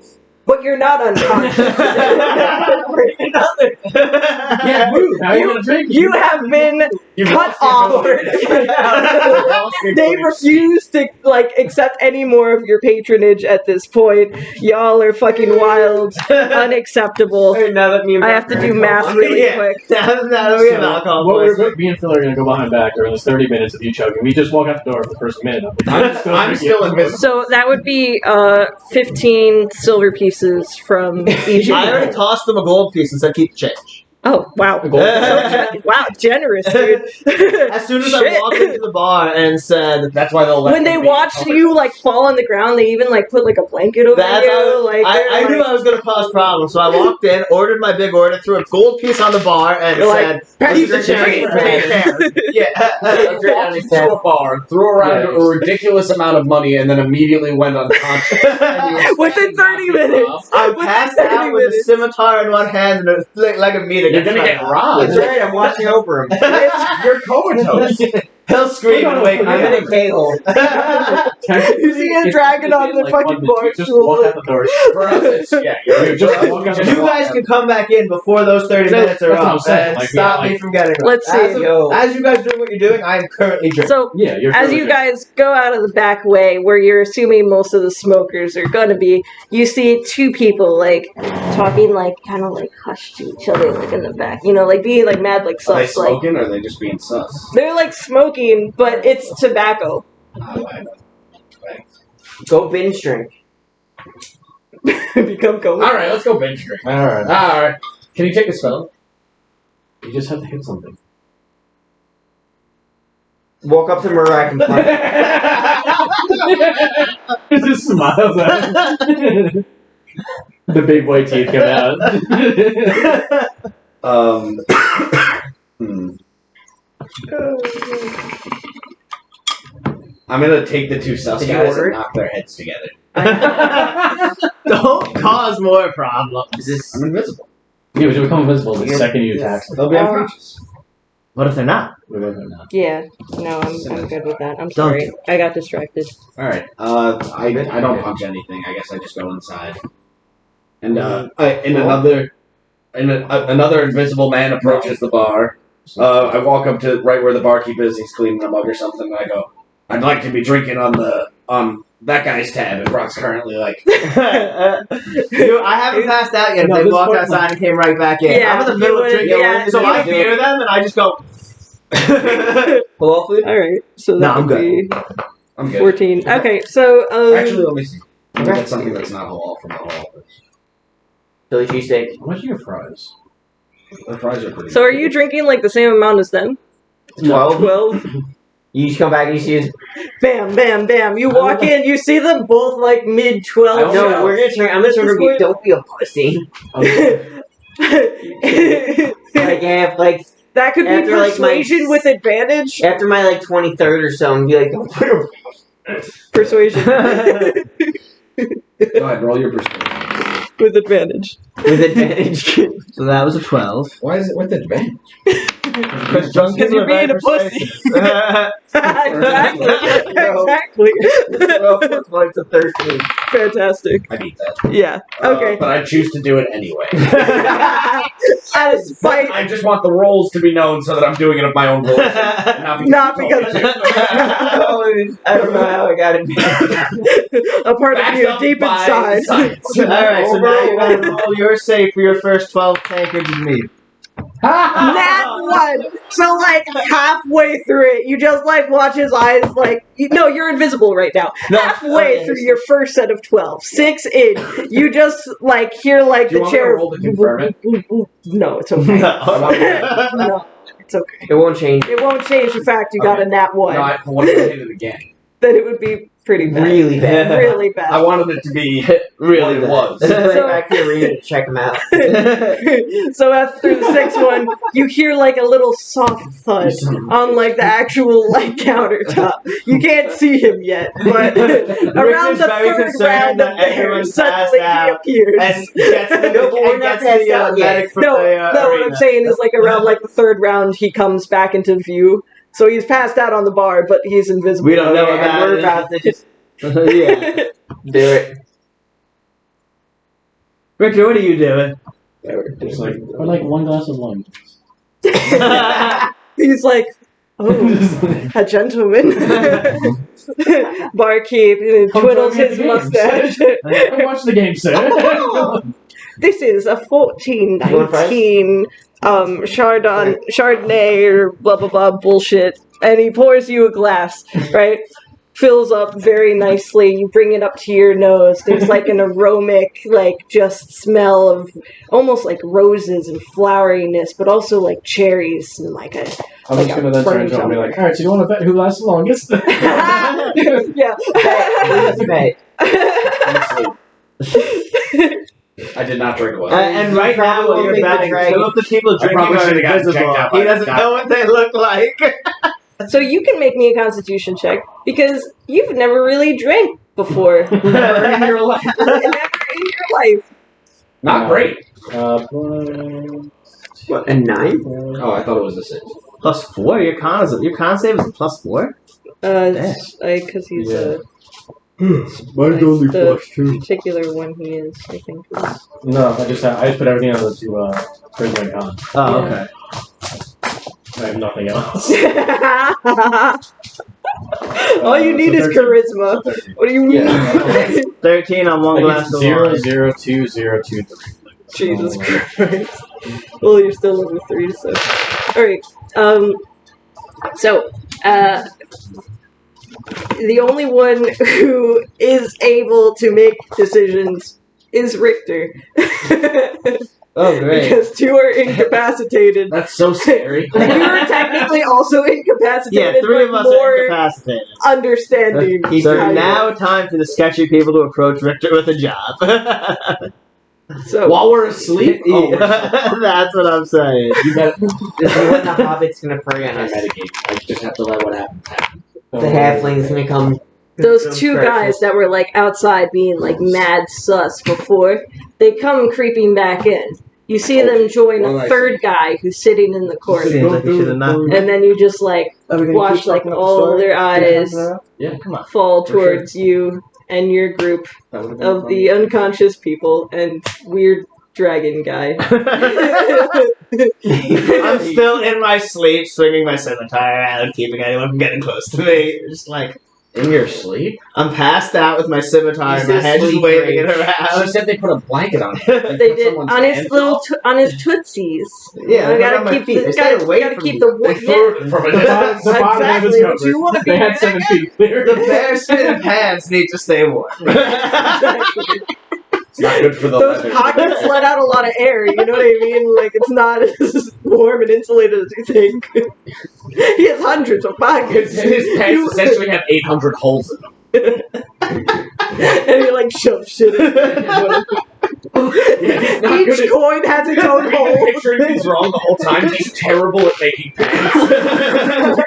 but you're not unconscious. Yeah, move. How are you gonna drink? You have been You've cut lost your off. They refuse to like accept any more of your patronage at this point. Y'all are fucking wild, unacceptable. Now that me and I have to do math really Yeah. quick. Now that we have alcohol What poisoning. we're, me and Phil are gonna go behind back during this 30 minutes of you chugging. We just walk out the door for the first minute. I'm still invisible. So that would be 15 silver pieces from each. I already tossed him a gold piece and said keep the change. Oh wow! A gold Wow, generous, dude. As soon as I Shit. walked into the bar and said, That's why they'll let When they me be. watched you like fall on the ground, they even like put like a blanket over That's you. Like I knew I was going to cause problems, so I walked in, ordered my big order, threw a gold piece on the bar, and You're like, said, keep the "Pass the change. change." Yeah. They walked into a bar, threw around Yeah. a ridiculous amount of money, and then immediately went unconscious. And you Within expected 30 not to minutes. rob? I'm Within passed 30 out with a minutes. scimitar in one hand and like a meat You're gonna get robbed. That's right, I'm watching over him. You're comatose. He'll scream and wake me I'm in a up. K-hole. You see a dragon on the fucking bar Just stool. walk out the door. For us, it's, yeah, you're Just walk out the You door. guys can come back in before those 30 So- minutes are That's what I'm up saying, and like, stop yeah, me from getting Let's as, see. Yo. as you guys doing what you're doing, I am currently drinking. So Yeah, you're as you guys go out of the back way, where you're assuming most of the smokers are gonna be, you see two people like talking, like kind of like hushed to each other, like in the back. You know, like being like mad, like Are they sus. Like smoking or are they just being sus? they're like smoking, but it's tobacco. Go binge drink. Become coma. Alright, let's go binge drink. Alright. Alright. Can you take a spell? You just have to hit something. Walk up to Murak and punch. He just smiles at him. The big white teeth come out. I'm gonna take the two sus Did you guys order and it? knock their heads together. Don't cause more problems. Is this... I'm invisible. You would become invisible the second you attack. They'll be unconscious. What if they're not? We're both not. Yeah, no, I'm good with that. I'm sorry, I got distracted. Alright, I don't punch anything. I guess I just go inside. And another invisible man approaches the bar. I walk up to right where the barkeep is. He's cleaning a mug or something. And I go, "I'd like to be drinking on that guy's tab." And Brock's currently like, I haven't passed out yet. No, They this walked point- outside and came right back in. Yeah, I'm in the middle you of would- drinking, yeah, so you I would- hear them and I just go. Hello, food? All right, so that No, I'm would be "I'm good." 14. Okay, so Actually, let me see. Let me get something that's not halal from the hall. Philly cheesesteak. How much are your fries? The fries are pretty. so are you drinking like the same amount as them? 12. 12. You just come back and you see us. Bam, bam, bam. You walk in, you see them both like mid 12. No, we're gonna turn. I'm gonna turn you. Don't be a pussy. Like, have, like, That could be After, like, my- persuasion with advantage. after my, like, 23rd or so, and be like, don't put a... Persuasion Go ahead, roll your perspective. with advantage. with advantage. So that was a 12. Why is it with advantage? Because drunk Because people you're are very being a pussy. persuasive. exactly. 12 plus 1 to 13. Fantastic. I beat that. Yeah. Okay. But I choose to do it anyway. Out of spite. I just want the roles to be known so that I'm doing it of my own volition. Not Not you because- told me to. I don't know how I got it. A part of Backed you up deep by inside. science. Alright, so now you gotta roll your save for your first 12 tankards of meat. That one. So like halfway through it, you just like watch his eyes like no, you're invisible right now. No, Halfway okay. through your first set of 12, 6 in, you just like hear like Do you the want me to chair. roll to confirm it? No, it's okay. No, it's okay. It won't change. It won't change the fact you got a nat one. No, what if I hit it again? Then it would be pretty bad. Really bad. Really bad. I wanted it to be Really what it was. Let's play So- back to the arena to check him out. So after the 6th one, you hear like a little soft thud on like the actual like countertop. You can't see him yet, but around the very third concerned round that of there, everyone's suddenly he passed out appears. And gets the, No, but we're and not gets the passed out yet. medic from No, the no, what arena. I'm saying is like around like the 3rd round, he comes back into view. So he's passed out on the bar, but he's invisible. We don't know Okay, and about we're it. about to just Yeah. do it. Richard, what are you doing? Just like, or like one glass of wine. He's like, oh, a gentleman. Barkeep twiddles join me at his the games. mustache. I watched the game, sir. This is a 1419 Chardonnay or blah blah blah bullshit, and he pours you a glass, right? Fills up very nicely. You bring it up to your nose. There's like an aromatic, like just smell of almost like roses and floweriness, but also like cherries and like a I'm like just a gonna then turn burnt to him and be up. like, alright, so you want to bet who lasts the longest? yeah. I did not drink one. And right now, Probably you're think the batting. dragon- Some of the people I drinking probably are should've gotten checked invisible. out by He the doesn't doctor. know what they look like. So you can make me a Constitution check because you've never really drank before. Never in your life. Never in your life. Not great. What, a 9? Oh, I thought it was a 6. +4. Your con save is a +4. Because he's Mine's only the particular one he is, I think. No, I just put everything on the two charisma and con. Oh, Yeah. okay. I have nothing else. All you need is so charisma. 13. What do you mean? 13 on one glass of Zero, wine. 0, 2, 0, 2, 3. Jesus Christ. Well, you're still level 3, so. Alright. The only one who is able to make decisions is Richter. Oh, great. Because 2 are incapacitated. That's so scary. You are technically also incapacitated, Yeah, 3 of but us more are incapacitated. understanding. So now time for the sketchy people to approach Richter with a job. So While we're asleep? Oh, we're That's what I'm saying. You got This is when the hobbit's gonna prey on I us. medicate. I just have to let what happens happen. The halfling's gonna come. those 2 guys that were like outside being like mad sus before, they come creeping back in. You see them join What a did I 3rd guy who's sitting in the corner. Seems like you should have not. And then you just like watch like all their eyes Yeah. Come on. fall For sure. towards you and your group That would've been of fun. the unconscious people and weird dragon guy. I'm still in my sleep, swinging my scimitar around, keeping anyone from getting close to me. Just like, In your sleep? I'm passed out with my scimitar in my He's head, just asleep, waving it Rage. She around. said they put a blanket on it. They did on his little on his tootsies. Yeah, I but on gotta my keep feet. the They stay away gotta from keep me. the They threw it from The it. bottom, the bottom half is exactly covered. what you want to be. They had 7 feet clear. The bearskin pants need to stay warm. It's not good for the Those leather. pockets let out a lot of air, you know what I mean? Like, it's not as warm and insulated as you think. He has hundreds of pockets. His pants essentially have 800 holes in them. And he, like, shoves shit in. Yeah, he's not good Each at coin has its own hole. picturing things wrong the whole time. He's terrible at making pants.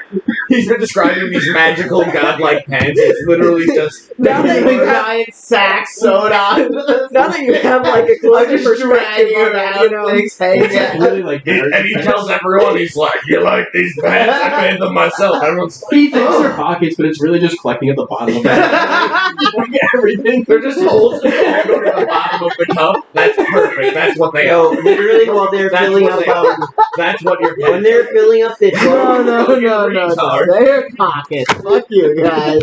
He's been describing these magical godlike pants. It's literally just Now that The you have, giant sack sewed on. now that you have like a I'm closer just perspective dragging on it, around, you know. legs hanging It's out. really like and he tells everyone, he's like, "You like these pants? I made them myself." Everyone's like, he thinks they're pockets, but it's really just collecting at the bottom of like everything. they're just holes that go to the bottom of the cup. That's perfect. That's what they Yo, are. literally while they're That's filling what up, they are. That's what your when they're filling up the No, no, no. They're pockets. Fuck you guys.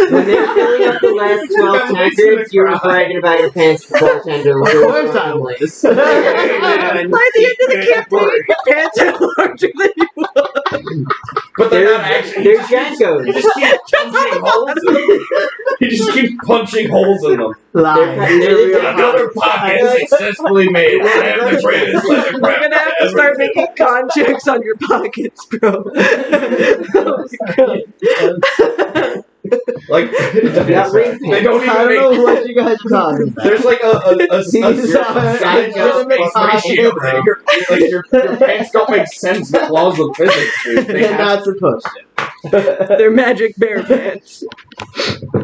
when they're filling up the last 12 tankards, you were bragging about your pants to bartender. Of course I was. By the end of the campaign, your pants are larger than you. But they're not actually. They're Jankos. You just keep punching holes in them. You just keep punching holes in them. Lying. Another pocket successfully made. I am the greatest leather You're gonna have to start making con checks on your pockets, bro. Like they don't I even don't make. know what you guys are talking about. There's like a These are scientific pockets. ratio that your pants don't make sense. The laws of physics. Dude. They They're have, not supposed to. They're magic bear pants.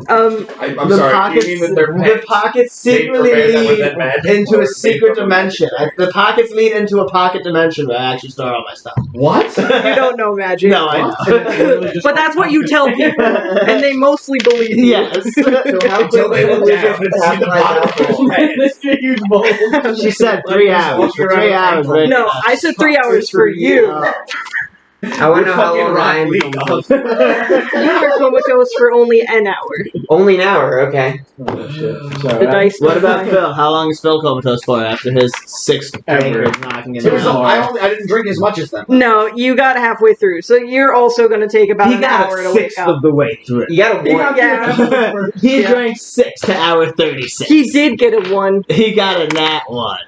I'm The sorry. pockets, You mean that they're the pants pockets made for secretly pants that lead were then magic into or a made secret for- dimension. The pockets lead into a pocket dimension where I actually store all my stuff. What? You don't know magic. No, I know. But that's what you tell people, and they mostly believe you. Yes. So how Until they quickly look down and see the bottom of their pants. She said 3 hours. For 3 hours, right? No, I said 3 hours for you. I want to know how long Ryan Rock comes. You were comatose for only an hour. Only an hour, okay. The dice. What about Phil? How long is Phil comatose for after his 6 Ever. fingers knocking it It was out? I didn't drink as much as them. No, you got halfway through, so you're also going to take about He an got hour a to wake sixth up. of the way through. You gotta warn. Yeah, He Yeah. drank 6 to hour 36. he did get a 1. He got a nat 1.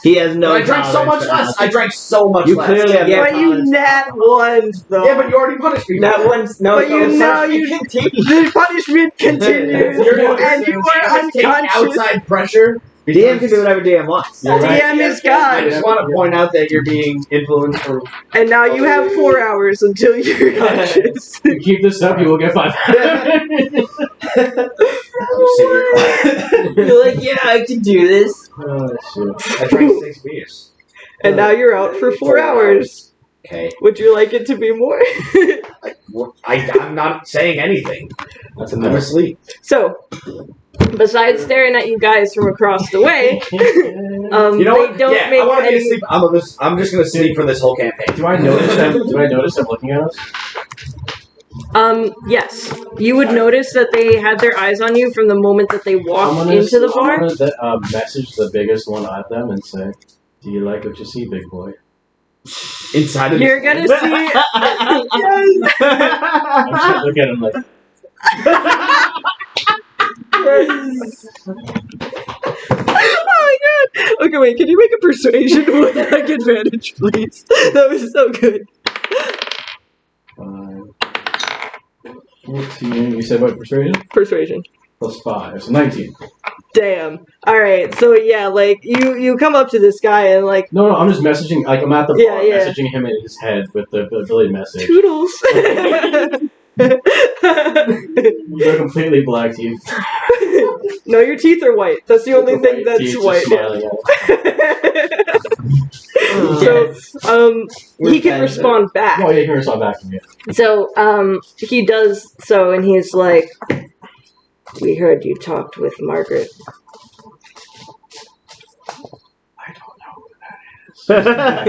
He has no. But I drank so tolerance much for less. alcohol. I drank so much You less. clearly have Yeah, no But you tolerance. nat 1s, though. Yeah, but you already punished me. That one's no. But you no, know you the punishment continues, and you are Take unconscious. outside pressure. DM can do whatever DM wants. You're right. DM is I God, just want to point out that you're being influenced for. and now you have 4 hours until you're conscious. You keep this up, you will get 5. You're like, yeah, I can do this. Oh shit. I drank 6 beers. And now you're out for 4 hours. Okay. Would you like it to be more? I'm not saying anything. That's I'm enough. asleep. So, besides staring at you guys from across the way, You know they what? don't Yeah, make I want to be any. asleep. I'm just gonna sleep for this whole campaign. Do I notice them? Do I notice them looking at us? Yes, you would notice that they had their eyes on you from the moment that they walked I'm into the bar. I'm gonna message the biggest one at them and say, "Do you like what you see, big boy?" Inside of You're gonna see. I'm just gonna look at him like, Oh my god! Okay, wait. Can you make a persuasion with like advantage, please? That was so good. 14. You said what persuasion? Persuasion. Plus 5, so 19. Damn. All right. So yeah, like you come up to this guy and like No, I'm just messaging. Like I'm at the Yeah, bar, yeah. messaging him in his head with the Billy message. toodles. They're completely black teeth. No, your teeth are white. That's the only thing that's Teeth just white. smiling at him. So he can respond back. Oh, yeah, you can respond back to me. So, he does so, and he's like, "We heard you talked with Margaret." I don't know who that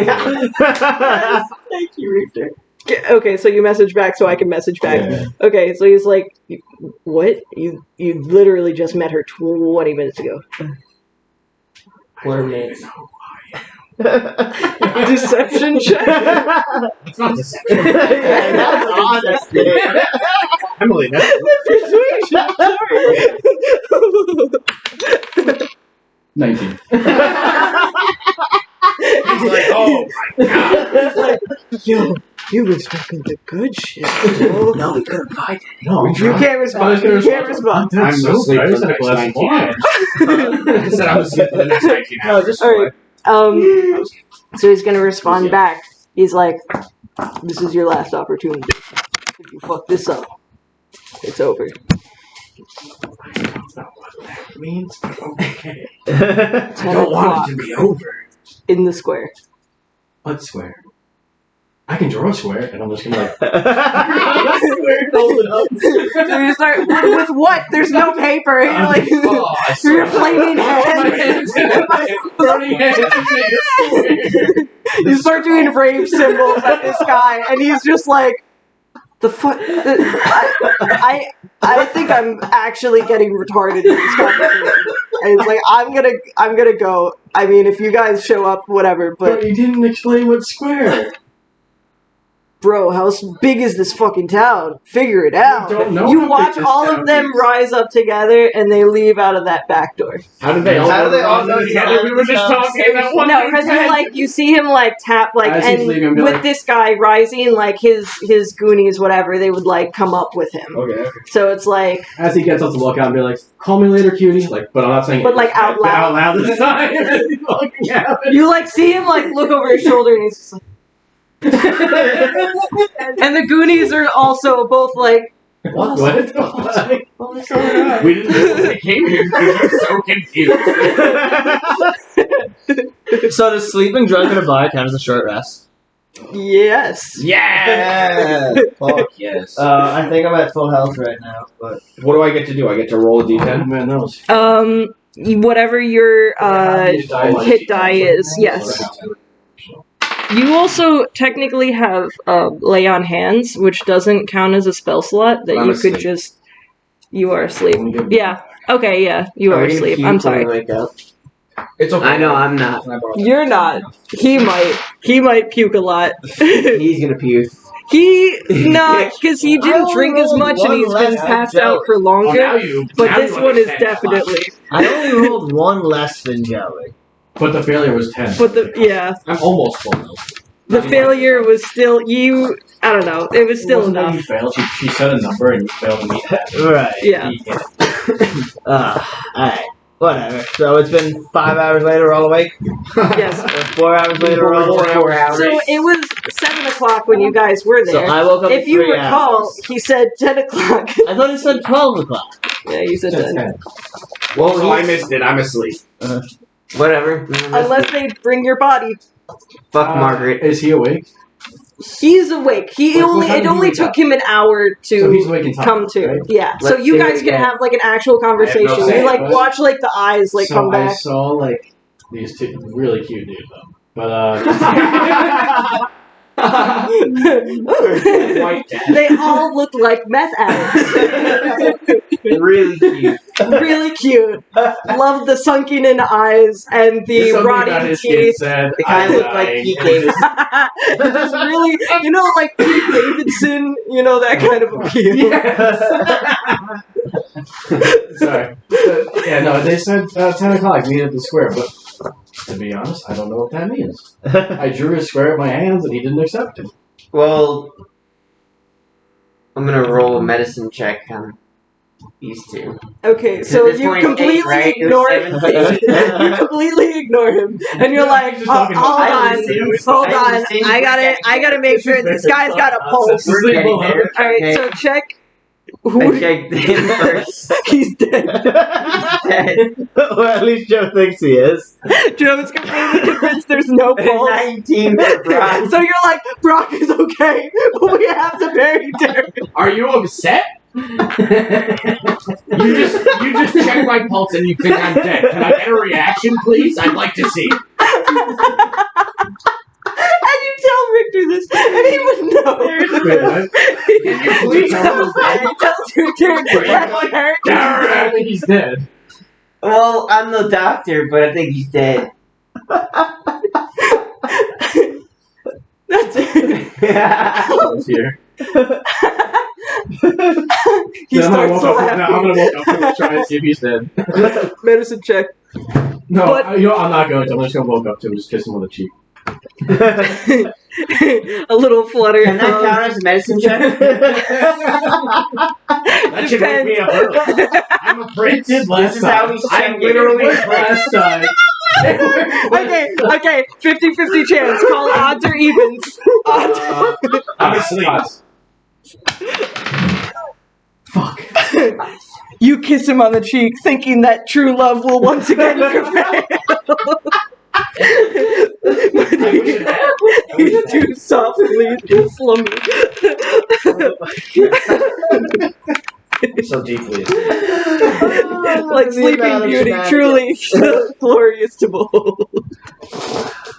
is. Thank you, Richter. Okay, so you message back, so I can message back. Yeah. Okay, so he's like, "What? You literally just met her 20 minutes ago." What a minute. Deception check. It's not deception. Yeah, that's honesty. Emily, that's Persuasion. Sorry. 19. He's like, oh my god. Yo, you been smoking the good shit. No, we couldn't find it. No, You can't I was respond. gonna You can't respond. I'm so asleep I for just the had a next glass of 19 wine. hours. I said I was asleep for the next 19 No, hours. just All right. So he's gonna respond back. He's like, this is your last opportunity. If you fuck this up, it's over. That's not what that means. Okay. 10 o'clock to be over. in the square. What square? I can draw a square, and I'm just gonna like. So you start with what? There's no paper. You're like, you're flaming hands. Burning hands to make a square. You start doing rave symbols at this guy, and he's just like, the fuck. I think I'm actually getting retarded in this conversation. And it's like, I'm gonna go. I mean, if you guys show up, whatever. But you didn't explain what square. Bro, how big is this fucking town? Figure it out. don't know You how watch big this all town of them is. rise up together, and they leave out of that back door. How did they all? How did they all go go together? together? We were just talking about one. No, because you see him like tap like, As he's and leaving, be with like- this guy rising, like his Goonies, whatever, they would like come up with him. Okay. So it's like, As he gets up to walk out and be like, "Call me later, cutie." Like, but I'm not saying. But, like, out loud. Out loud this time. Fucking happened. you like see him like look over his shoulder, and he's just like. And the Goonies are also both like, What? what's going on? We didn't know when we came here because we're so confused. So does sleeping drunk in a bar count as a short rest? Yes. Yeah. Fuck yes. I think I'm at full health right now, but What do I get to do? I get to roll a d10. Man knows. Whatever your hit die is, yes. You also technically have lay on hands, which doesn't count as a spell slot that I'm you could asleep. just. You are asleep. Yeah. Okay. Yeah. You are asleep. I'm sorry. It's okay. I know, I'm not. Can I borrow that? You're not. He might. He might puke a lot. He's gonna puke. He not because he I didn't only drink as rolled much and one he's been less passed than out for Oh, longer. now you. But now this you one is understand. definitely. I only rolled one less than Jelly. But the failure was 10. But I'm almost full now. the failure was still you. I don't know. It was still Wasn't that enough. You failed. She said a number and you failed to meet that. Right. Yeah. You hit it. Alright. Whatever. So it's been 5 hours later, we're all awake? Yes. 4 hours later, we're all awake? 4 hours. So it was 7 o'clock when you guys were So there. I woke up If at you 3 recall, hours. he said 10 o'clock. I thought it said 12 o'clock. Yeah, you said Said 10. 10. Well, so I missed it. I'm asleep. Whatever. Unless they bring your body. Fuck Margaret. Is he awake? He's awake. What time It did he only wake took up? him an hour So he's to awake in time. come to. right? Yeah. So Let's you do guys it can again. have like an actual conversation. say, You like but- watch like the eyes like so come I back. saw like these two really cute dudes though. But White dad. They all look like meth addicts. Really cute. Really cute. Love the sunken in eyes and the something rotting that his kid teeth. said. They kind I'm of look like dying. Pete Davidson. Just really, you know, like Pete Davidson, you know, that kind of appeal. Sorry. Yeah, no, they said 10 o'clock, meet at the square, but to be honest, I don't know what that means. I drew a square with my hands and he didn't accept it. Well, I'm gonna roll a medicine check on these two. Okay, At so this you point, completely 8, right? It was ignore 17. you completely ignore him, and you're like, Just oh, talking about- hold I on, understand. hold I on, understand. I gotta make sure this guy's got a pulse. We're getting there. All right, Okay. so check. I Who? checked him first. He's dead. Dead. Well, at least Joe thinks he is. Joe's completely convinced there's no pulse. 19 for Brock. So you're like, Brock is okay, but we have to bury Derek. Are you upset? You just checked my pulse and you think I'm dead. Can I get a reaction, please? I'd like to see it. And you tell Richter this, and he would know. Wait, what? Can you please He tell tells me? Derek, that's Derek. I think he's dead. Well, I'm the doctor, but I think he's dead. That's Derek. He's here. He Then I'm starts to laugh. gonna walk up to him and try and see if he's dead. Medicine check. No, But- I'm not going to. I'm just gonna walk up to him and just kiss him on the cheek. A little flutter. Can that count as a medicine check? That should make me a hero. I'm a prince. Did This is how we I check literally it. last time. Okay, 50-50 chance. Call odds or evens. Odds. I'm asleep. Fuck. You kiss him on the cheek, thinking that true love will once again prevail. He's too softly slummy. So deeply. Like Sleeping Beauty, truly glorious to behold.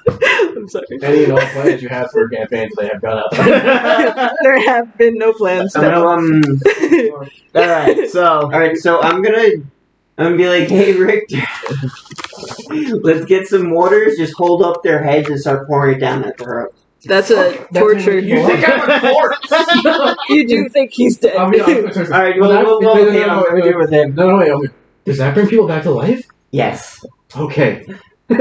I'm sorry. Any and all plans you have for campaigns, they have gone out. There have been no plans. I'm gonna, Alright, so. Alright, so I'm gonna be like, hey Richter, let's get some waters, just hold up their heads and start pouring it down their throat. That's a torture. You think I'm a corpse? You do think he's dead. Alright, we'll go with him. I'm gonna do it with him. No, wait. Does that bring people back to life? Yes. Okay. I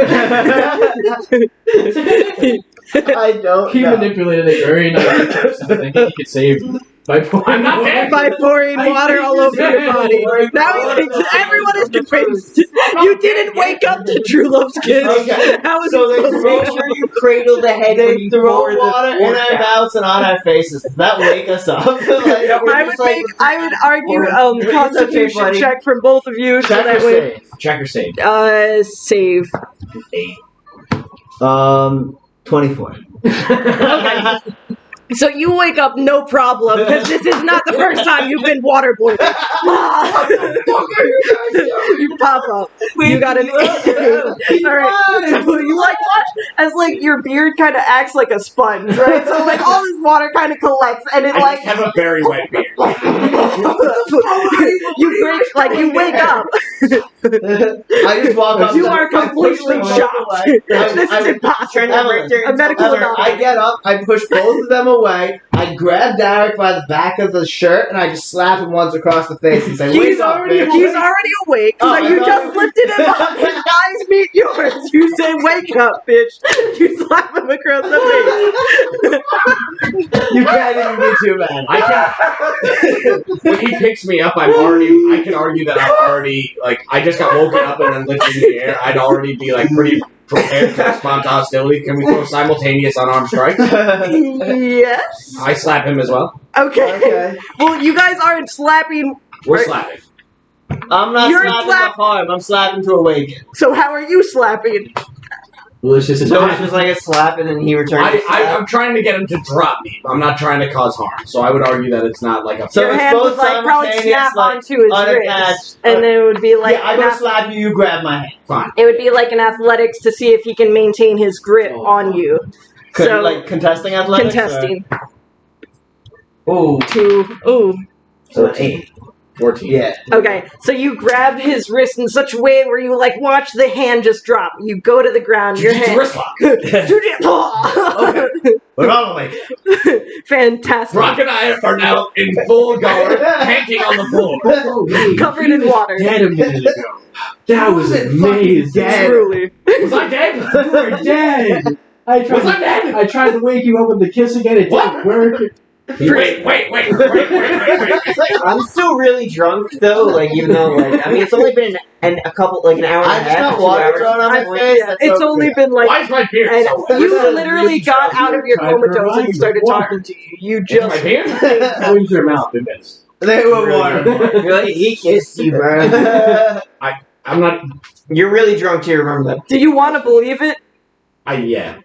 don't He know. manipulated it very nicely, thinking he could save by pouring. I'm not dead. By pouring water all over your body. Now he thinks everyone is convinced. You didn't wake up to True Love's kiss. Okay. How is So it then supposed make to sure you cradle the head when They you throw pour the water in our down. mouths and on our faces. Does that wake us up? Like, I would argue It's constitution okay, buddy. check from both of you so check that or way save? Check or save. save. 24. So you wake up no problem because this is not the first time you've been waterboarded. You pop up. You got an. Alright. So you like watch as like your beard kind of acts like a sponge, right? So like all this water kind of collects and it I like have a very wet beard. you wake up. I just walk up. You to- are I push completely them shocked. away. This is impossible. A medical I get up, I push both of them away, I grab Derek by the back of the shirt, and I just slap him once across the face and say, He's "Wake up, already bitch." awake. Oh, So I you thought just lifted him up. His eyes meet yours. You say, "Wake up, bitch!" You slap him across the You can't even be too mad. I can. When he picks me up, I can argue that I'm already like I just got woken up and then lifted in the air. I'd already be like pretty prepared to respond to hostility. Can we throw simultaneous unarmed strikes? face. Yes. I slap him as well. Okay. Well, you guys aren't slapping. We're slapping. I'm not You're slapping slap- to harm, I'm slapping to awaken. So how are you slapping? Well, it's just So it's just like a slap and then he returns. I'm trying to get him to drop me. I'm not trying to cause harm. So I would argue that it's not like a. So Your it's hand both would like probably simultaneous, snap like, onto his wrist, unattached. and then it would be like yeah, I go slap you, you grab my hand. Fine. it would be like an athletics to see if he can maintain his grip on you. So Like contesting athletics? contesting. Ooh. Ooh. So 8. 14. Yeah. Okay, so you grab his wrist in such a way where you like watch the hand just drop. You go to the ground. Your Jiu-jitsu hand. wrist lock. We're all awake. Fantastic. Brock and I are now in full guard, panting on the floor. Covered in water. dead a minute ago. That was amazing. Truly. Was I dead? You were dead. I Was I dead? tried to wake you up with the kiss again. It What? didn't work. Wait. I'm still really drunk though, like even though like I mean it's only been an hour and a I just half. got 2 water hours. thrown on my I- face. yeah, That's it's so only cool. been like Why is my beard and so wet? you literally got out of your Try to comatose and provide he started water. talking to you. You It's my just beard? Close your mouth. It missed. They were water. You're like, he kissed you, bro. I'm not. You're really drunk to remember that. do you want to believe it? Yeah.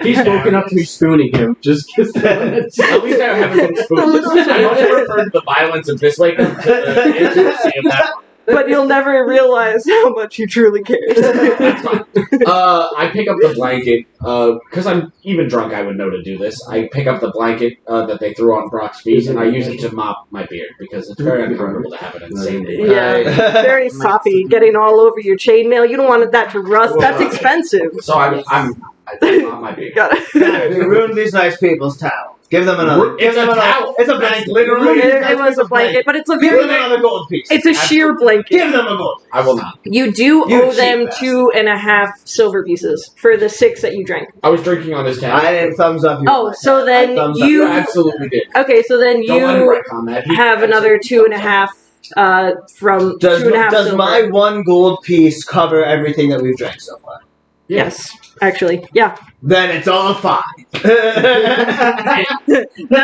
He's woken up to me spooning him. Just kiss the At least I haven't been spooked. I only referred to the violence of this wake up to the intimacy of that one. But you'll never realize how much you truly cared. That's fine. I pick up the blanket, because I'm even drunk, I would know to do this. I pick up the blanket that they threw on Brock's feet, and I use it to mop my beard, because it's very uncomfortable to have it insanely wet. Yeah, very soppy, getting all over your chainmail. You don't want that to rust. That's expensive. So I mop my beard. Got it. You ruined these nice people's towel. Give them another. It's a towel. It's a blanket. Literally. It was a blanket, but it's a Give them very. another gold piece. It's a sheer blanket. Give them a gold. I will not. You do You owe cheap them bastard. 2.5 silver pieces for the 6 that you drank. I was drinking on this tab. I didn't thumbs up you. Oh, so then Thumbs up. You you. absolutely did. Okay, so then Don't let him you retcon that. He have another absolutely 2.5 from Does 2.5 does silver. my 1 gold piece cover everything that we've drank so far? Yes, actually, yeah. Then it's all fine. Now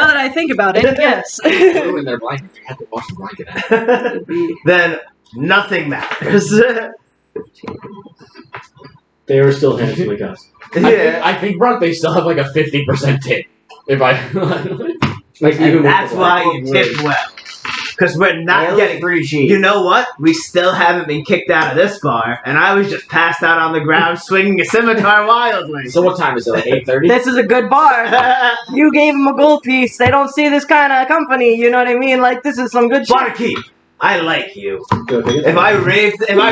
that I think about it, yes. in their blanket. They had to wash the blanket out. Then nothing matters. They were still handsome like us. I think Brunk, they still have like a 50% tip. If I like even with That's the why blanket. you tip well. Because we're not getting. free cheap. You know what? We still haven't been kicked out of this bar, and I was just passed out on the ground swinging a scimitar wildly. So what time is it? Like 8:30. This is a good bar. You gave them a gold piece. They don't see this kind of company. You know what I mean? Like this is some good shit. Barkeep, I like you. If If I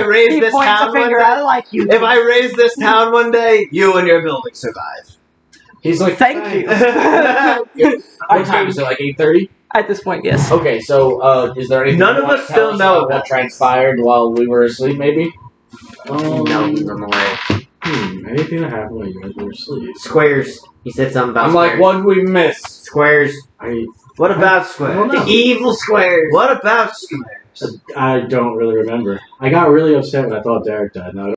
raise He this points town a one finger. day, I like you. if I raise this town one day, you and your building survive. He's like, Thank you. what time is it? Like 8:30. At this point, yes. Okay, so is there anything? None you of wanna us tell still know about that. what transpired while we were asleep. Maybe. No, I'm away. Anything that happened while you guys were asleep? Squares. He said something about I'm like, squares. what we missed? Squares. What about squares? don't know. The evil squares. What about squares? I don't really remember. I got really upset when I thought Derek died. Now